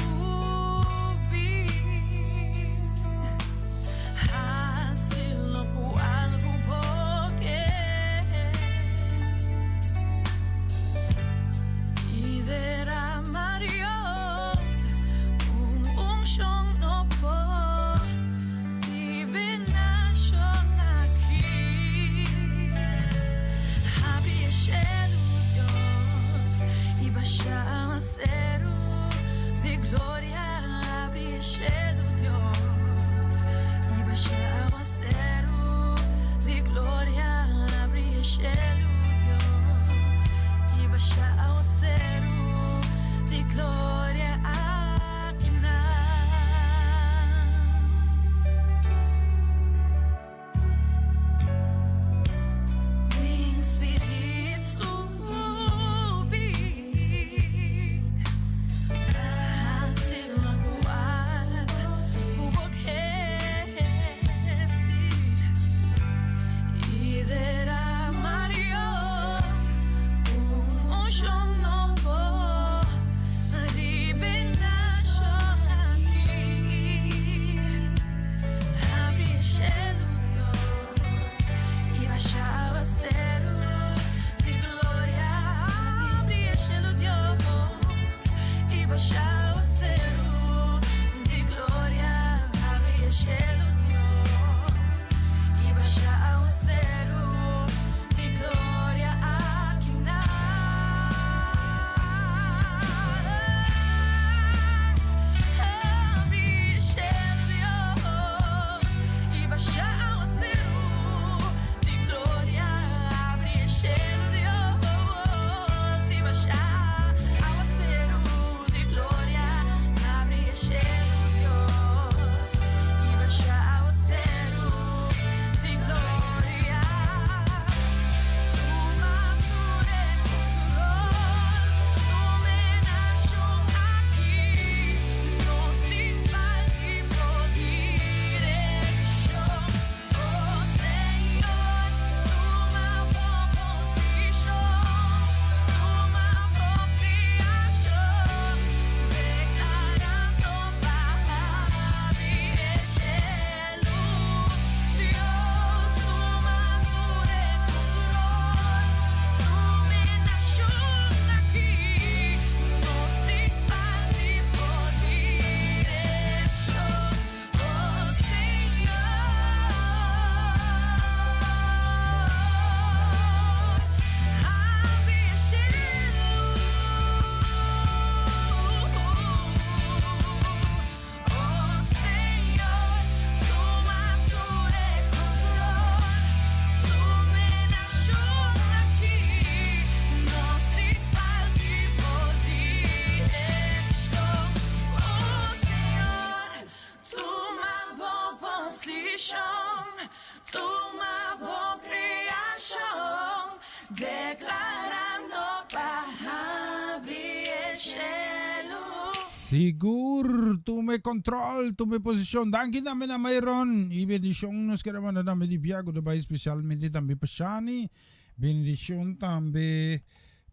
Uma boa criação, declarando para abrir el cielo. Sigur, tu may control, tu may posisyon. Danki namin na mayroon. Ibendisyon nos karaman na namin di biyago na ba especialmente tambi pa Shani. Benedisyon tambi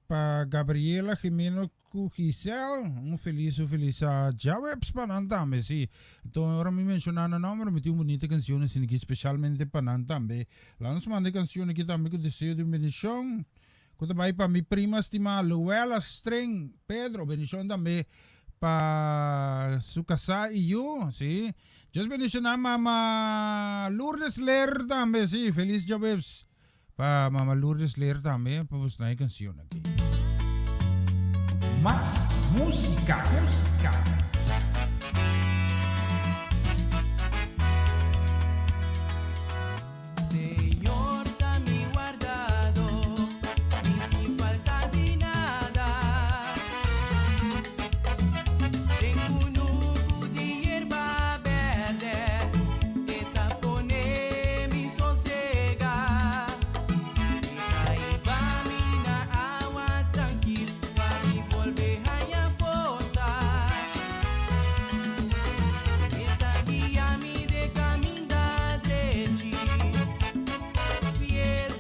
pa Gabriela Jimeno Giselle. Un feliz sa Jawebs pa nantambe. Si, ito orang mi mencionan na naman, may bonita canciones sinigi especialmente pa nantambe. Lanos man de canciones kita tambi ko deseo de benedisyon. Kuta ba pa mi prima estimada Luella String Pedro. Benedisyon tambi pa su casa y yo, ¿sí? Dios bendición a Mama Lourdes Ler también, sí. Feliz Jobebs pa Mama Lourdes Ler también. Pues na canción aquí. Más música. Señor, dame guardado, sin falta de nada. Tengo un nuco de hierba verde que tapone mi sosega. Ahí va mina agua tranquila para mi volver a posar. Esta guía mi de caminar derecho. Fiel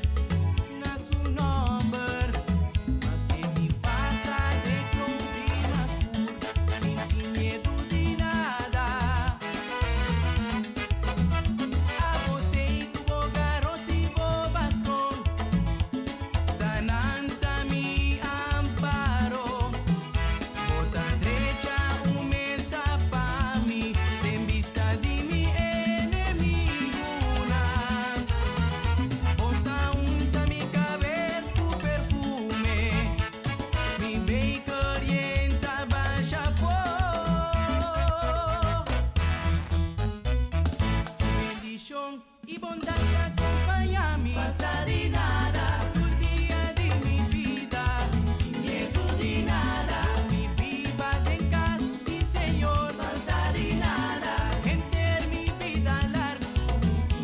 na su nombre, mas que me pasa de clombir más puro, ni miedo de nada. Abotei tu garoto e bastón, dananta mi amparo. Bota derecha mesa pa mí, en vista de mi enemigo. Bota unta mi cabeza con perfume, mi bem orienta baixa su bendición y bondad me acompaña a mí. Falta de nada, tu día de mi vida, miedo de nada, mi viva de casa y Señor. Falta de nada, enter mi vida largo,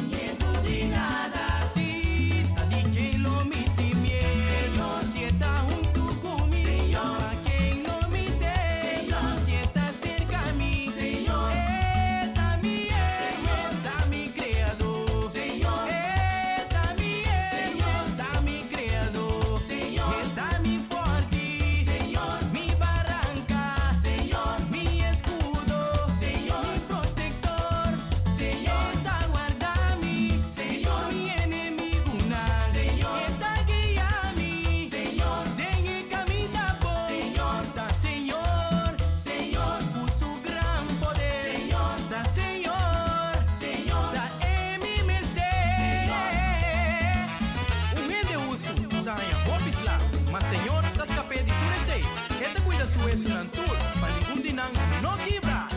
miedo de nada, si ta di quien lo mi timie, Señor, si está junto conmigo, Señor, a quien lo mi te, Señor, si está cerca a mí, Señor, Señor, da mi creador, Señor, da mi creador, Señor, da mi forte, Señor, mi barranca, Señor, mi escudo, Señor, mi protector, Señor, da guarda mi, Señor, mi enemigo na, Señor, da guía mi, Señor, den el camino por, Señor, da Señor, por su gran poder, Señor, da mi mestre, un de uso, da en bobis lá, mas Señor, das capé de tu sei, que te cuida su eso nan tur, para ningún dinan no quebra.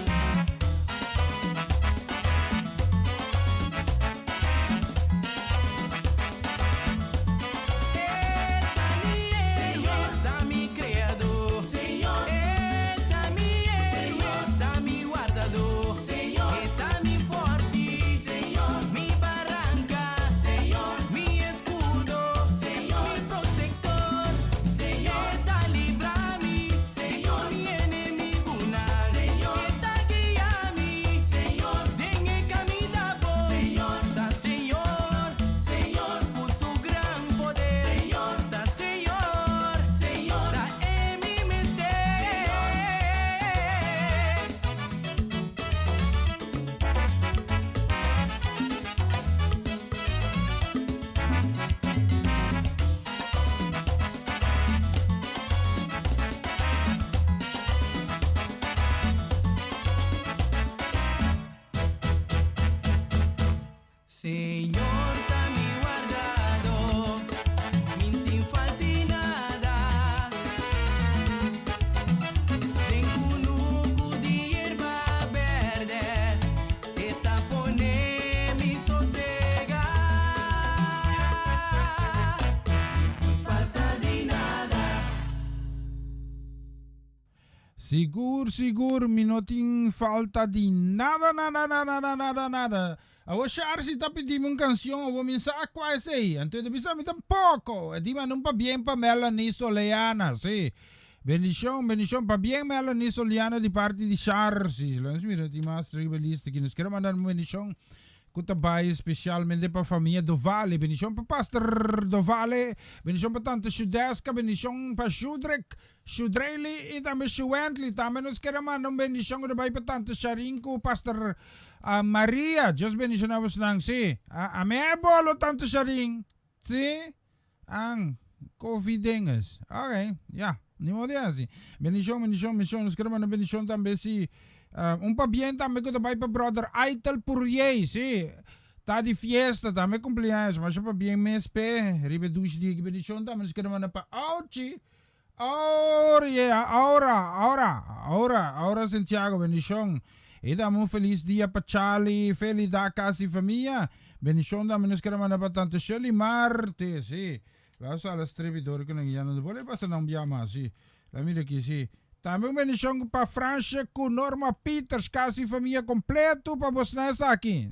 Señor, da mi creador, Señor, Señor, da mi guardador, Señor, da mi forte, Señor, mi barranca, Señor, mi escudo, Señor, mi protector, Señor, da libra mi, Señor, mi enemigo na, Señor, da guía mi, Señor, den el camino por, Señor, da Señor, por su gran poder, Señor, da en mi mente. Señor, da mi guardado, min falta nada. Tengo un nuco de hierba verde que tapone mi sosega. Falta de nada. Sigur, mi no ting falta di nada. Awo Charsi tá pedindo uma canção, awo minsa quase aí. Então eu bisa mitam pouco. E di man pa bien pa Melanie Soleana, sì. Bendición pa bien Melanie Soleana di parte di Charsi. Langs mira di mas tribalisti que nos quero mandar uma bendição kutabay especialmente pa família do Vale. Bendición pa Pastor do Vale. Bendición pa Tante Shudeska. Bendición pa Shudreli e também Shuentli. Também nos quero mandar uma bendição kutabay pa Tante Sharinko, Pastor Maria. Just bendicionamos lang si. Amebo Tante Sharing. Si? Ang Covidengas. Okay, yeah. Ni mo diyan si. Bendición. Nos quero mandar bendición também si. Pa bien também que também pa brother Aitel Purier, sí. Tá de fiesta, também cumpleaños, mas pa bien mes pe, ribe duas dias que bendição também nos queremos mandar pa Auchi. Ahora Santiago, bendição. E damos feliz dia pa Charlie, feliz da casa e família. Bendição também nos queremos mandar pa Tante Shirley Marte, sí. Vamos a las trevidores que não pode passar não biama, sí. La mira aqui, sí. Também uma bendição para Francia com Norma Peters, casa e família completo para você nessa aqui.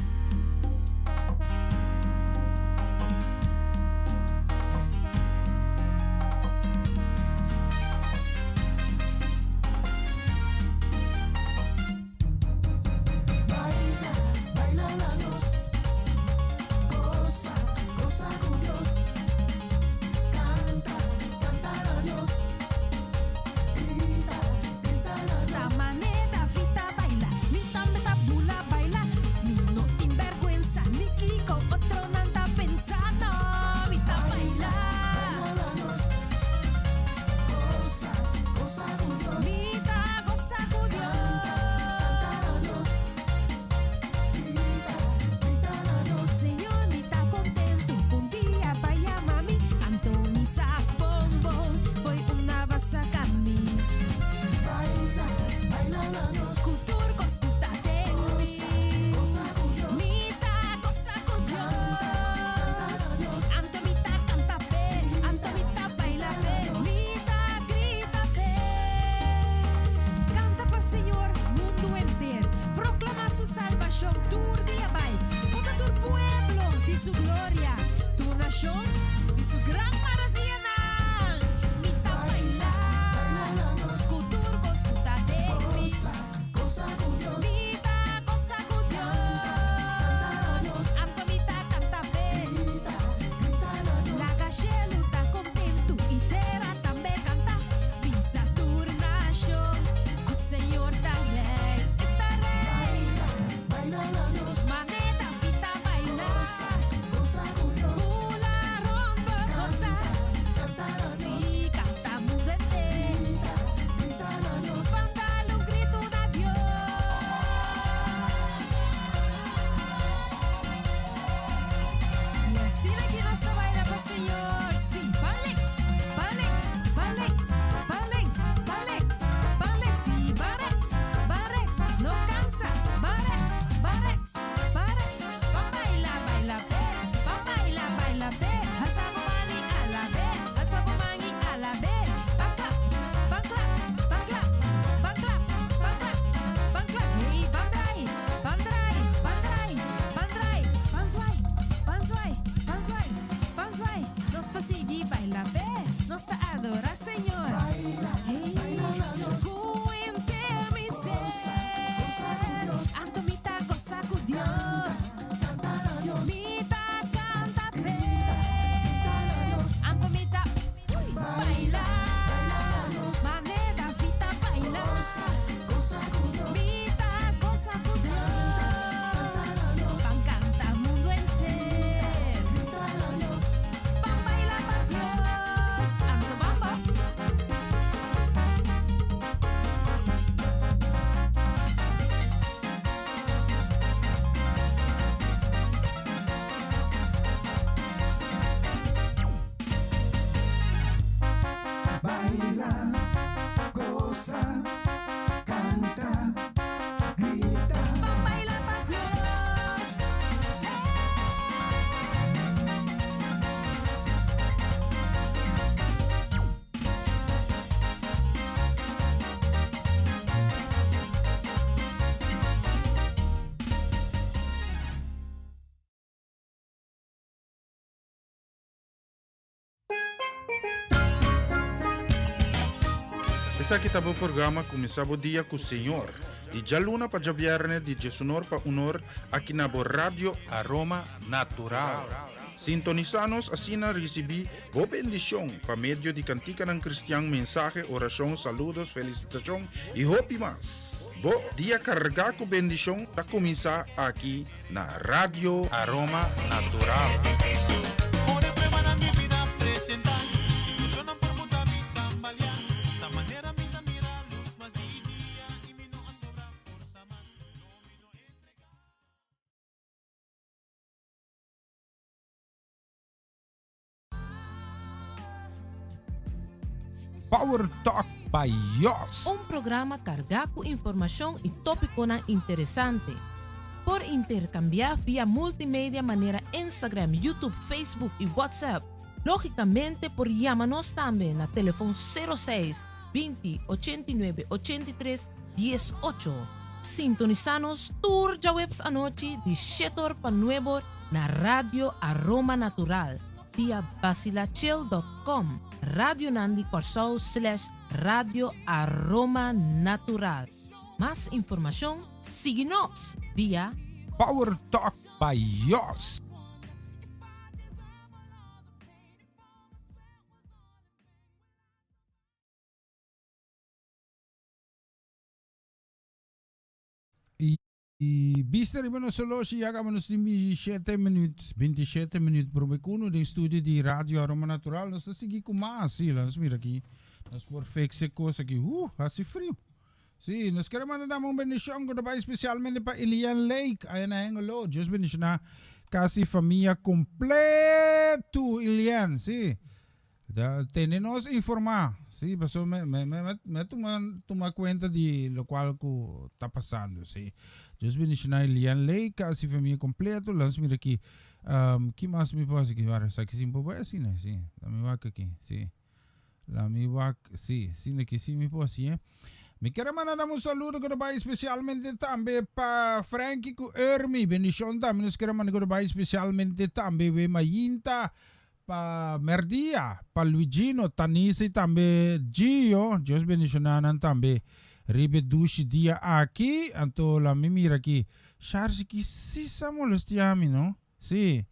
Essa aqui tá o programa Começava o Dia com o Senhor. E já luna para viernes de Jesunor para unor aqui na Rádio Aroma Natural. Sintonizanos assim na recebi boa bendição para meio de cantica ng Cristian mensaje, oração, saludos, felicitação e hope mas. Bo dia carga com bendição tá começar aqui na Rádio Aroma Natural. Power Talk by Yos. Um programa cargado com informação e tópico interessante. Por intercambiar via multimédia maneira Instagram, YouTube, Facebook e WhatsApp. Logicamente, por chamar-nos também na telefone 06 20 89 83 18. Sintonizanos tour de webs anoche de 7 para 9 na Rádio Aroma Natural via basilachel.com. Radio Nandi Corsau /Radio Aroma Natural. Más información, síguenos via Power Talk by Yos. E viste rimano solo si hagamos 27 minutos por mecuno de estúdio de Radio Aroma Natural. Nós seguimos com mais, sim, nós mira aqui. Nós por fixe coisa aqui, hace frio. Sim, nós queremos mandar uma bendição especialmente para Elian Lake, aí na Engolo. Deus bendicionar quase família completo, Elian, sim. Tenemos informar, sim, pasó me toma conta de lo qual que está passando, sim. Deus bendicionar Elian Lake, quase família completo. Nós mira aqui, que mais me passa aqui? Agora, aqui sim, boba assim, né? Sim, la mi vaca aqui, sim. La mi vaca, sim, sim, aqui sim me passa, hein? Me quero mandar um saludo que especialmente também para Frankie com Ermi, bendição também. Nós queremos mandar especialmente também para Mayinta, para Merdia, para Luigino, Tanisi também, Gio, Deus bendicionar também. Ribe dushi dia aqui, anto la mi mira aqui. Charles que si samulos tiami, no? Si.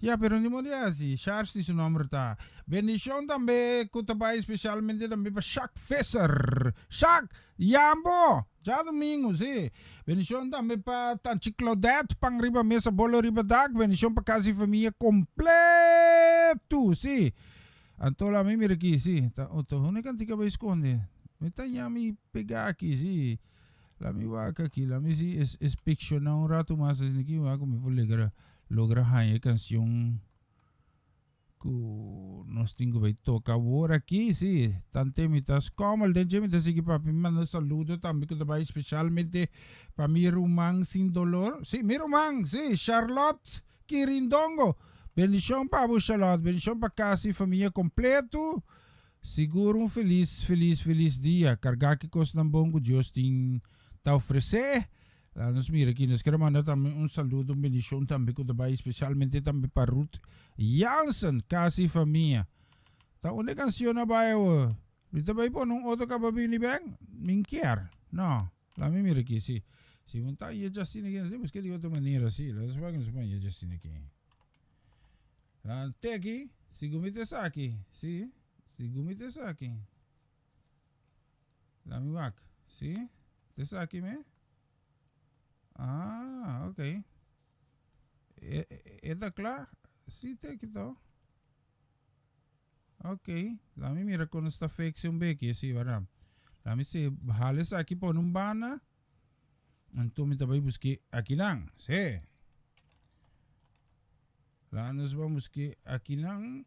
Ya, pero ni modo assim. Charles si su nombre tá. Bendição também, kutabay especialmente também para Shaq Fesser. Shaq, Yambo, já domingo, si. Bendição também para Tanchi Claudette, pang riba mesa bolo riba dag. Bendição para casa e família completo, si. Anto la mi mira aqui, si. Oto, onde cantica vai esconde? Me tanya mi pegar aqui, sim. Lá me vaca aqui, lá me si expeccionar um rato mais aqui, vaca me vou logra a canção que nós temos que tocar agora aqui, sim. Tante mitas como, dentro mitas aqui para me mandar saludo também que trabalha especialmente para mi rumang sin dolor, sim, mi rumang, sim, Charlotte Quirindongo. Bendição para você, Charlotte, bendição para casa e família completo. Seguro feliz dia. Cargar que coisa ng bom que Deus tem a oferecer. Nos mira aqui, nós queremos mandar também saludo, bendição também, especialmente também para Ruth Jansen, casa e família. Tá onde canção na baio? Dito ba po nung auto ka babili bang? Minkier. No. Lá me mira aqui, sim. Se montar ia Justin aqui, nós que de outra maneira, sim. Nós vamos para ia Justin aqui. Até aqui, se gumite sa aqui, sim. Si gumite sa aqui. Lami wak. Si? Te sa aqui me? Ah, ok. Eda klar? Si te kito. Ok. Lami mira kung sta fake si umbeki. Si varam. Lami si halis aqui po nung bana. Anto mi tabay buski aqui lang. Si. Lanos ba buski aqui lang.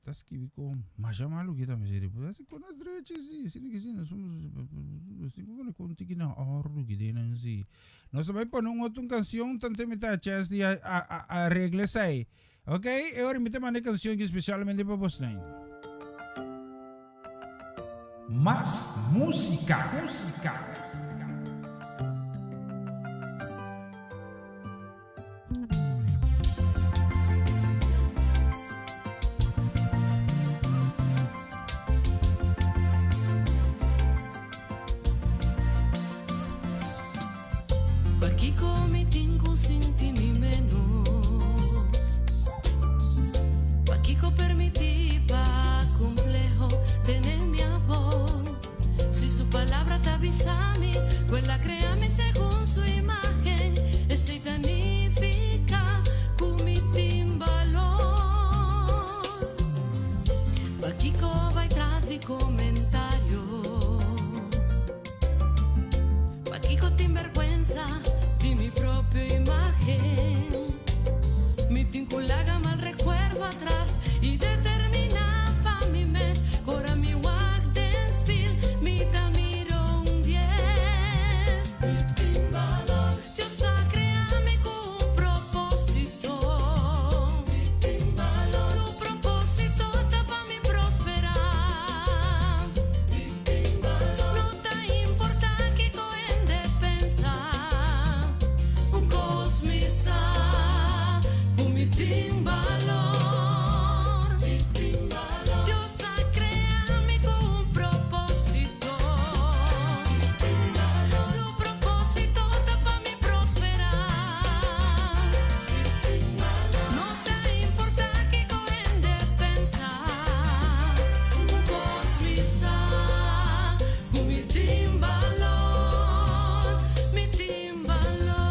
Tas kibi ko masya malo kita mesiri po kasi ko na dreche si sini nós somos ko na konti kina orlo gide na si no sabay po nung otong kansyong tante mita chess di a regle sai okay e ora mita mane kansyong especialmente para vos nine más música Kiko mi tingu sinti mi menos. Pa Kiko permití pa complejo tener mi amor. Si su palabra te avisa a mí, pues la créame según su imagen. Ese tanifica con mi timbalón. Pa Kiko va tras di comentario. Pa Kiko tin vergüenza di mi propia imagen. Mi tinculaga mal recuerdo atrás y determinaba mi mes. Ahora mi wag denspil, mi tamiro un 10. Mi timbalón, Dios ha creado con un propósito. Mi timbalón, su propósito está para mi prosperar. Mi timbalón, no te importa que cohen de pensar. Un cosmisa, un mi timbalón. Mi timbalón, Dios ha creado con un propósito. Mi timbalón, su propósito está para mi prosperar. Mi timbalón, no te importa que cohen de pensar. Un cosmisa, un mi timbalón. Mi timbalón.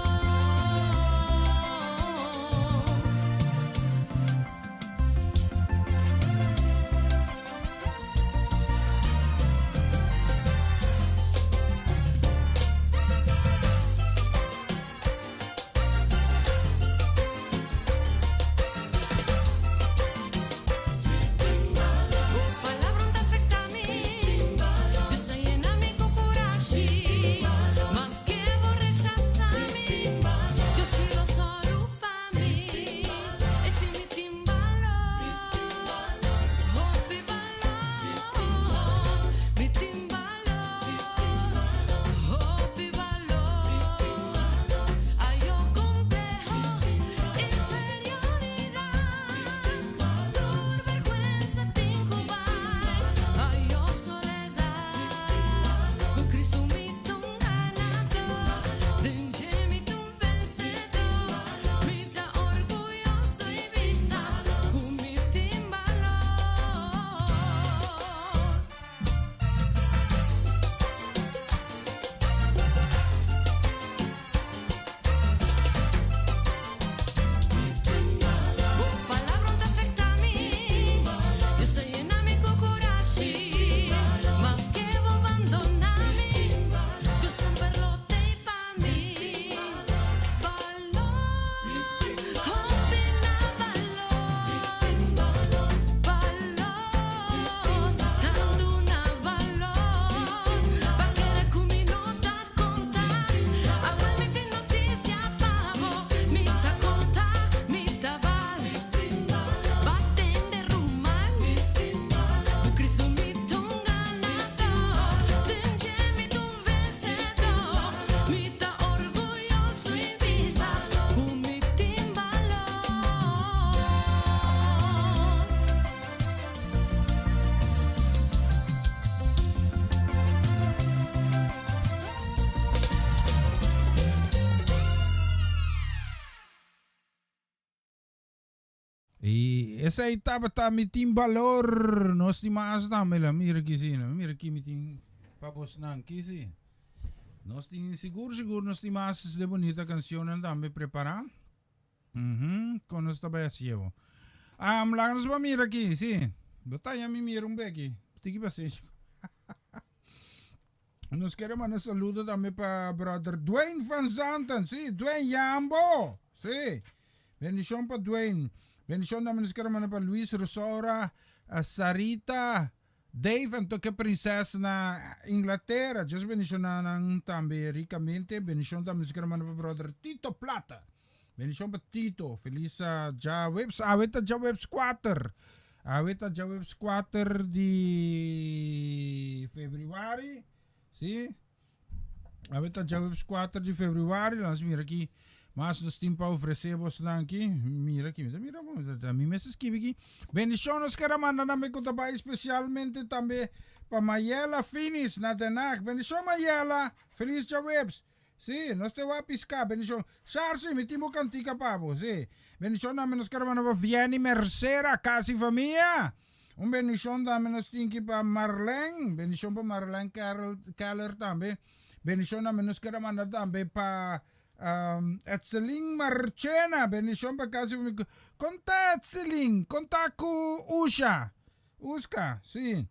Palabra te afecta a mí, Dios se llena mi coraje, más que vos rechazarme, Dios sí lo solo para mí, ese mi timbalón, oh pibalón, mi timbalón, oh pibalón, ay yo complejo, inferioridad, dor vergüenza tengo ay yo soledad, con Cristo mi ganador, denje mi vencedor, mi da orgulloso y visa, mi timbalón. Palabra te afecta a mí, Dios se llena mi coraje, más que vos abandonarme, Dios enverlote y pa' mí, valor, oh pena valor, dando una valor, pa' que la cuminota contar, agua mi noticia pavo, mi ta conta, mi ta vale, baten de rumar, un Cristo mi ganador, denje mi vencedor, mi ta orgulloso y visa, mi timbalón. Y esa etapa está mi team valor. No estimas tamela. Mira aquí sí. Mira aquí mi team papos nang kisi. No seguro no estimas de bonita canción también prepara. Con esta belleza. Lagas ba mira aquí sí. Batalla mi mira un becky. Tiki paciência. Nos queremos mandar saludo también para brother Dwayne Van Zanten. Sí, Dwayne Yambo. Sí. Bendición para Dwayne. Bendición también nos queremos mandar para Luis Rosaura, a Sarita, Dave, en toque princesa na Inglaterra. Just bendición también ricamente. Bendición también nos queremos mandar para brother Tito Plata. Bendición para Tito. Feliz ja webs. Aweta ja webs 4. Aweta ja webs 4 de februari. Sí. Aweta ja webs 4 de februari. Laat ons mira aqui. Mas nos tempo oferecemos aqui. Mira aqui. Mira, a mim me escreve aqui. Bendição nos quero mandar na mecotabá especialmente também para Mayela Finis na Denac. Bendição Mayela. Feliz ja webs. Sí, nos te va a piscar. Bendición. Sarsi, metimo cantica pavo, sí. Bendición dame nos caravana va Vieni Mercera, casi familia. Un bendición dame nos tinki pa Marlene. Bendición pa Marlene Keller tambe. Bendición dame nos caravana tambe pa Etzeling Marchena. Bendición pa casi familia. Conta Etzeling, conta ku Uska, sí.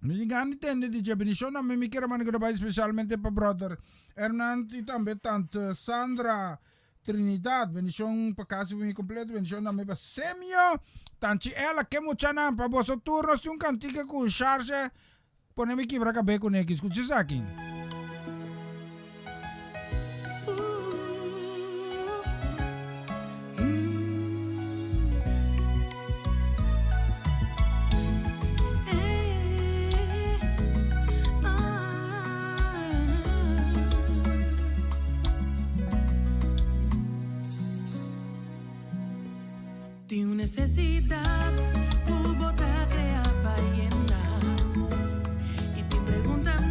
Mi gani tende di bendición dame mi caravana que va especialmente pa brother Hernan y tambe tante Sandra Trinidad, bendición para casi muy completo, bendición dame para Semio, tanchi ela que mucha nan para vos turnos de un cantica con charge, poneme aquí para caber con X, escuches aquí. Tu necesidad, hubo te apayena. Y te preguntan,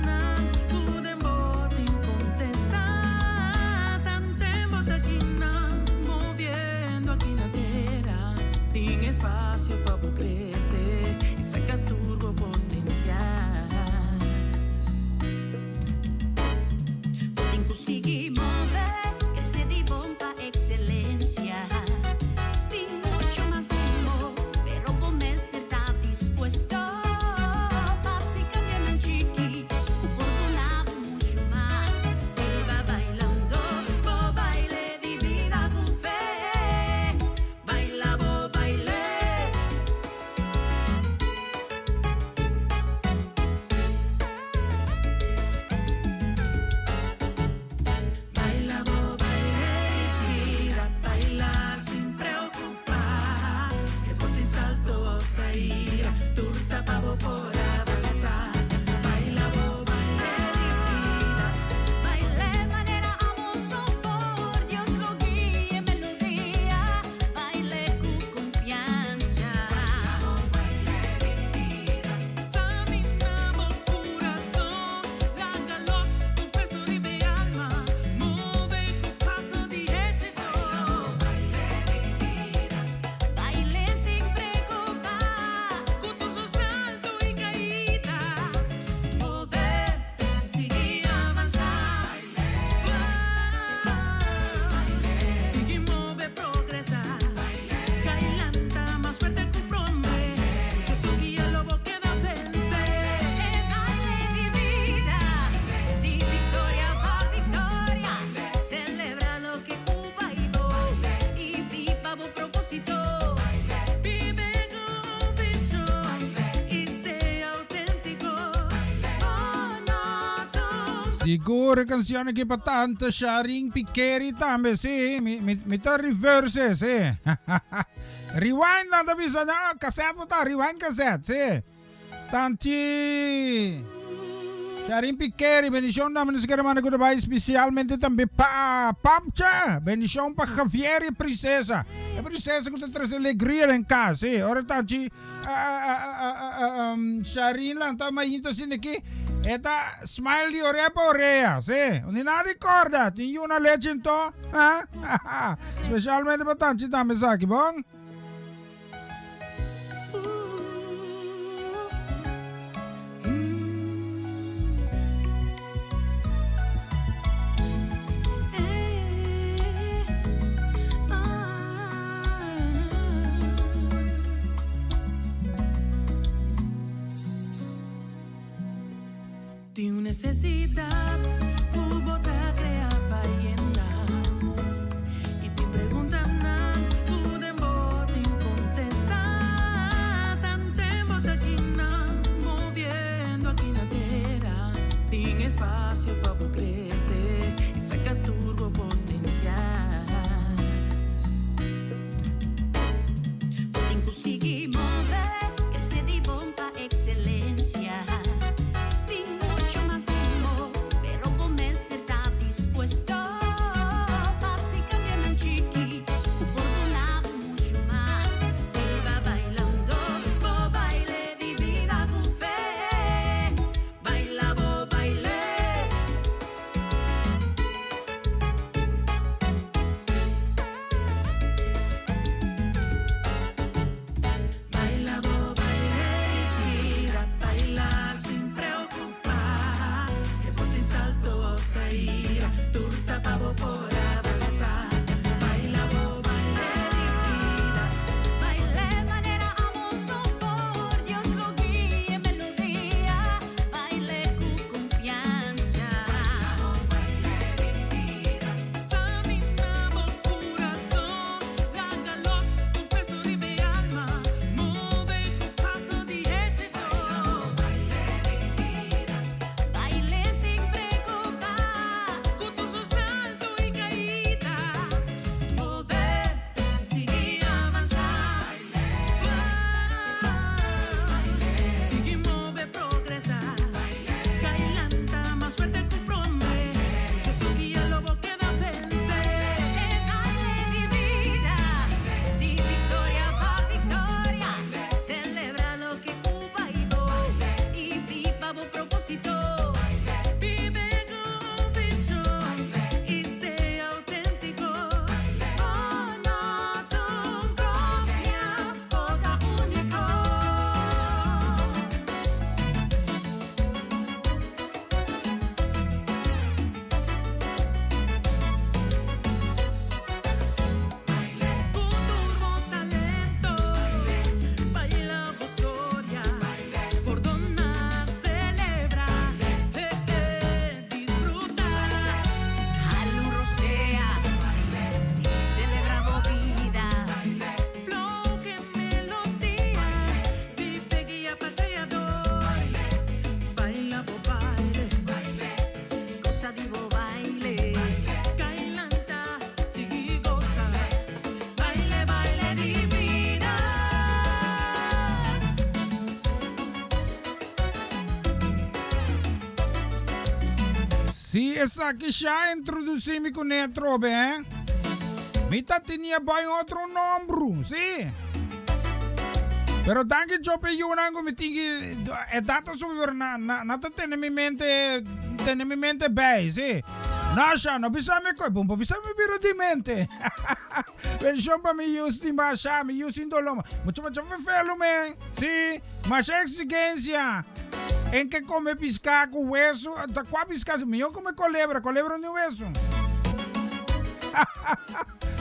tú de bote contestar. Tan tempo aquí moviendo aquí na tierra. Sin espacio para crecer y saca turbo potencial. Pueden conseguir mover, crecer de bomba excelencia. Puesto básicamente chiqui, oportunado mucho más. Iba bailando, bo baile de vida con fe. Baila, bo baile. Baila, bo baile, vida, baila sin preocupar. Que por ti salto caía. Turta pavo por avanzar. Baila, bo, baile divina. Baile manera amor por Dios lo guíe melodía. Baile con confianza. Baila, bo, baile divina. Examinamos corazón. Lágalos con peso de alma. Move con paso de éxito. Baila, bo, baile divina. Baile sin preocupar. Salto y caída, poder seguir avanzar, seguir mover, progresar, cailanta más fuerte que un hombre, yo soy el lobo que da vencer, baile de vida, de victoria a victoria, celebra lo que Cuba y viva tu propósito. Siguro canzone che pa tante Sharing Picheri tambe, sì, mi ta reverse, sì. Rewind da bisogna, cassette ta rewind cassette, sì. Tanti Sharing Picheri, bendición da menos que remane que vai especialmente tambe pa Pamcha, bendición pa Javier e Princesa. E Princesa que te traz alegria em casa, sì. Ora tanti Sharing lang ta mainta sin aqui. Eta smile di orepa orea, sì. Non ricorda, ti una legend to? Specialmente per tanti tambe saki, bon? Tu necesidad, hubo te apayena. Y te preguntan, tú de bote contestar. Tan tempo aquí moviendo aquí na tierra. Sin espacio para crecer y saca turbo potencial. Pueden conseguir mover, crecer de bomba excelencia. Puesto básicamente chiqui, oportunado mucho más. Iba bailando, bo baile de vida con fe. Baila, bo baile. Sí, essa que já introduzi-me com netro, bem? Mita tinha bem outro nome, sim. Pero danke job yun ang gumitingi data super na tenemimente bay, sim. Nasha, no bisame ko, bumbo bisame biro di mente. Pensyon pa mi use di masha, mi use indoloma. Mucho fefelo men, sim. Mas exigencia. En que come pisca com hueso, da qua pisca, eu come colebra no hueso.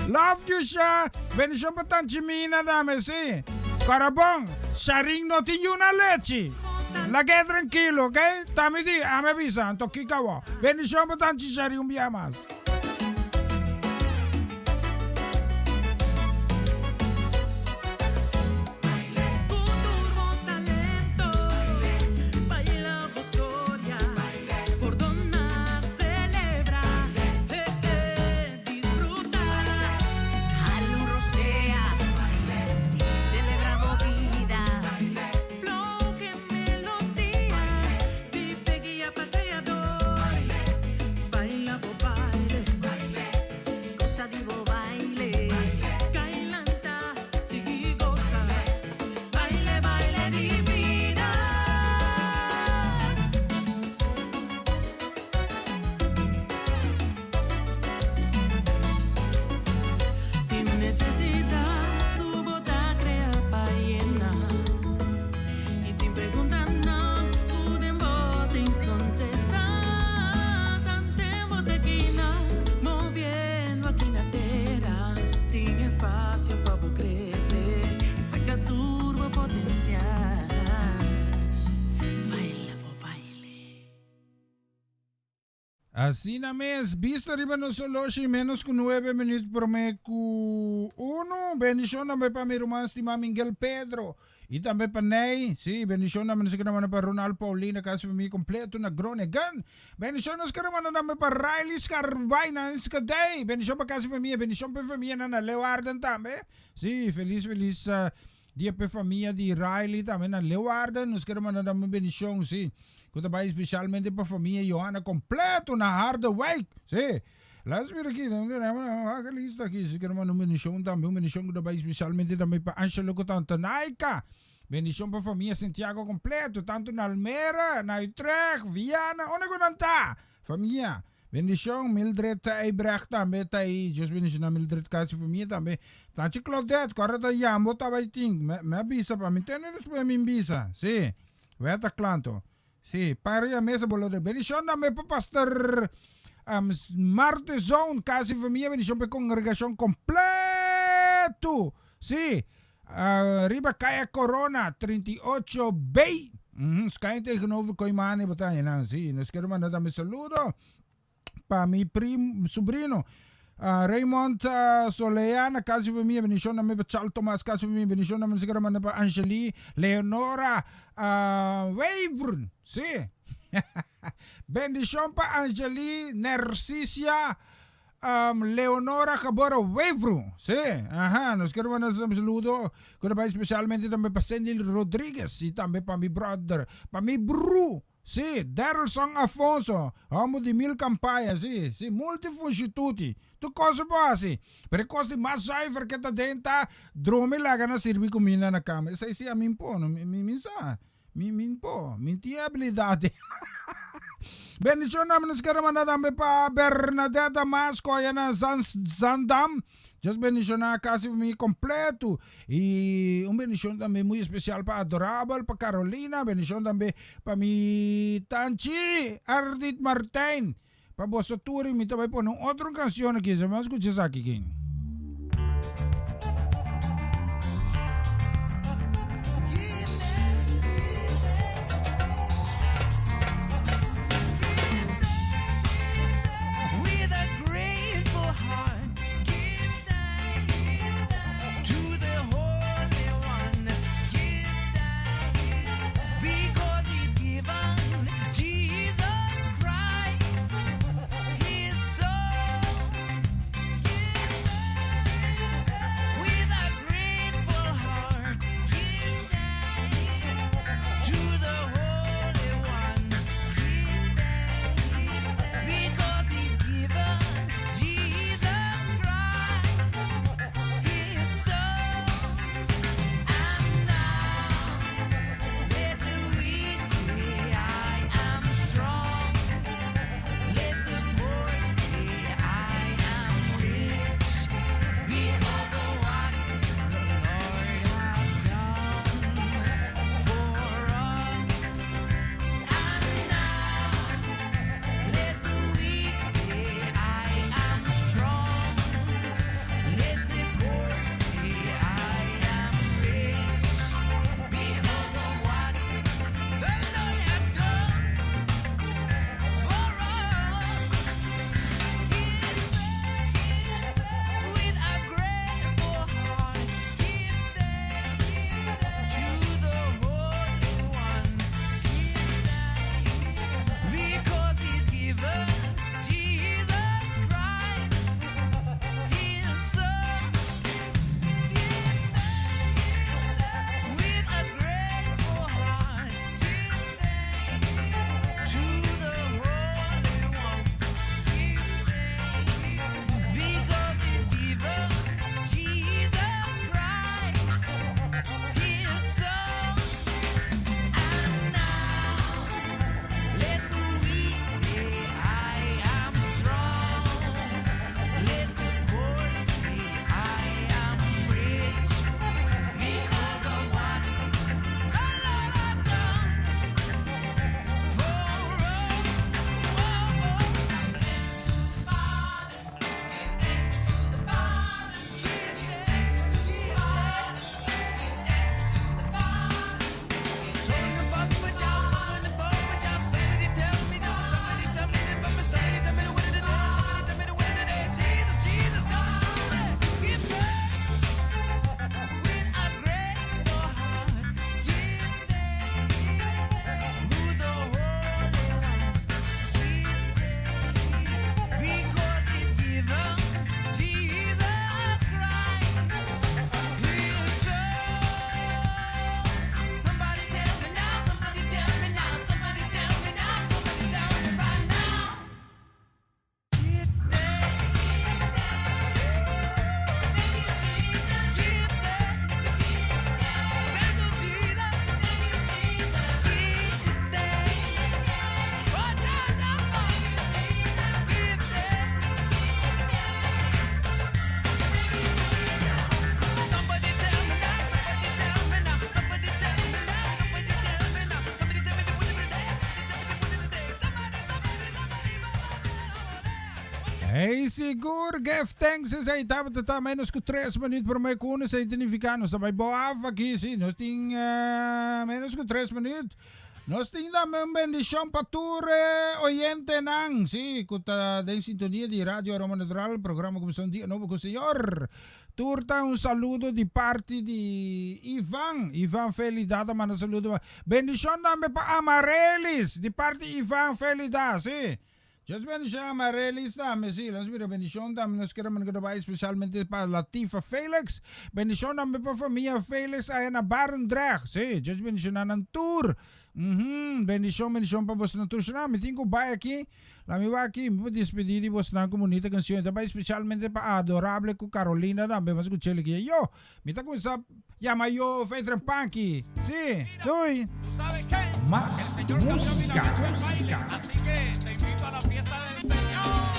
Love you, Sha. Bendición pa tanchimina dame, sí. Carabón, sharing no tiene una leche. La que tranquilo, ¿ok? Tamidi, ame visa, anto kikawa. Bendición pa tanchi sharing un día más. Así na mes, vista riba no solo si menos con 9 minutos por me cu 1. Bendición na pa mi romance ti Miguel Pedro. E também pa Ney, sí, bendición na sa naman pa Ronald Paulina kasi pa mi kompleto na Gronegan. Bendición na sa naman na pa Riley Scarbay na Skaday. Bendición pa kasi família, bendición pa família na Leeuwarden também. Sí, feliz dia pa família di Riley também na Leeuwarden. Nos naman na bendición, sí. Kuta ba especialmente para família Johanna completo na Harderwijk. Sí. Laat weer aqui, dan gaan we lista aqui. Se quer uma bendição também, uma bendição kuta ba especialmente também para Angelo Tantanaika. Bendição para família Santiago completo, tanto na Almere, na Utrecht, Viana, onde que não tá? Família. Bendição Mildred Eibrecht também tá aí. Just bendição na Mildred kasi família também. Tanto Claudette, cara tá jambo tá vai ting. Me avisa para mim, tem después me avisa. Sí. Veta clanto. Sí, para a mesa bolo de bendición dame pa pastor Marte Zone, casi familia bendición pa congregación completo. Sí, riba Kaya Corona 38B. Sky tegenover Koimane batalla na. Sí, nos quiero mandar dame saludo pa mi sobrino. Raymond Soleana, casi família, bendición dame pa Charles Thomas, casi família, bendición dame siguro mandar pa Angeli, Leonora, Wavern, sí. Bendición pa Angeli, Narcisia, Leonora Cabora Wavru, sí. Ajá, nos quiero mandar un saludo, especialmente también pa Cindy Rodriguez, y también pa mi brother, pa mi bro. Sí, Daryl Song Afonso, amo di mil campañas, sí, multifunstituti. Tu cosa pa, sí. Pero cosa mais zuiver que tá dentro, drome laga na sirvi comida na cama. Essa aí a mim pô, min po, min tinha habilidade. Bendición naman nos quero mandar também pa Bernadette Masco, yan na Zandam. Just bendición na kasi mi completo. E bendición também muito especial pa Adorable, pa Carolina. Bendición também pa mi Tanchi, Ardit Martin. Pa Bosso Turi, mi também po nung outra canción aqui. Vamos escuchar aqui, King. Hey, siguro, give thanks sa ita, tata, menos ko 3 minutos por may kuno sa identificanos. Sabay boaf aqui, sim, nós tem menos ko 3 minutos. Nós tem também bendição para ture oyente nang, sim, kuta den sintonia di Radio Aroma Natural, programa Comissão Dia Novo com o Senhor. Turta un saludo di parte di Ivan Felidada, manda saludo. Bendición também para Amarelis, di parte di Ivan Felidada, sim. Just bendición Amarelis também, sim. Las mira bendición também, nos queremos grabar especialmente para Latifa Felix. Bendición também para familia Felix aí na Barendrecht, sim. Just bendición na tour. Bendición para você na tour. Me tenho que vai aqui. La mi va aquí, me puedo despedir de vos na comunidad canción, también especialmente para adorable con Carolina, también vas a escuchar que yo, me está con esa llama yo Feitren Punky, sí, doy. ¿Tú sabes qué? Más El Señor cambió mi música, vida por el baile, así que te invito a la fiesta del Señor.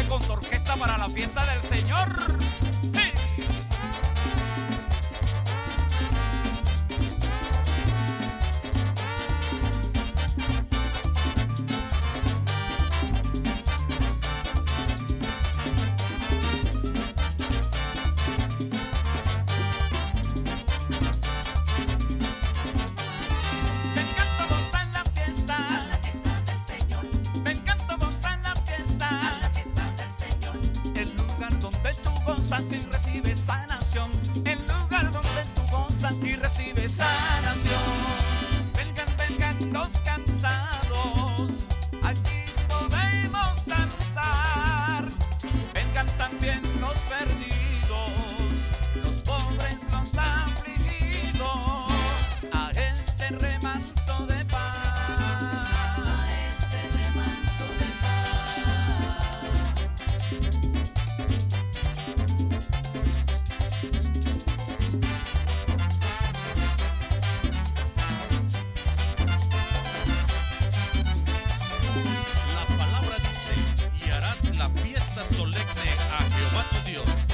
Con tu orquesta para la fiesta del Señor. ¡Sí! Y recibes sanación, el lugar donde tú gozas y recibes sanación. Vengan, vengan los cansados, aquí podemos danzar. Vengan también los perdidos, los pobres, los afligidos, a este remanso de paz. Solemne a Jehová tu Dios.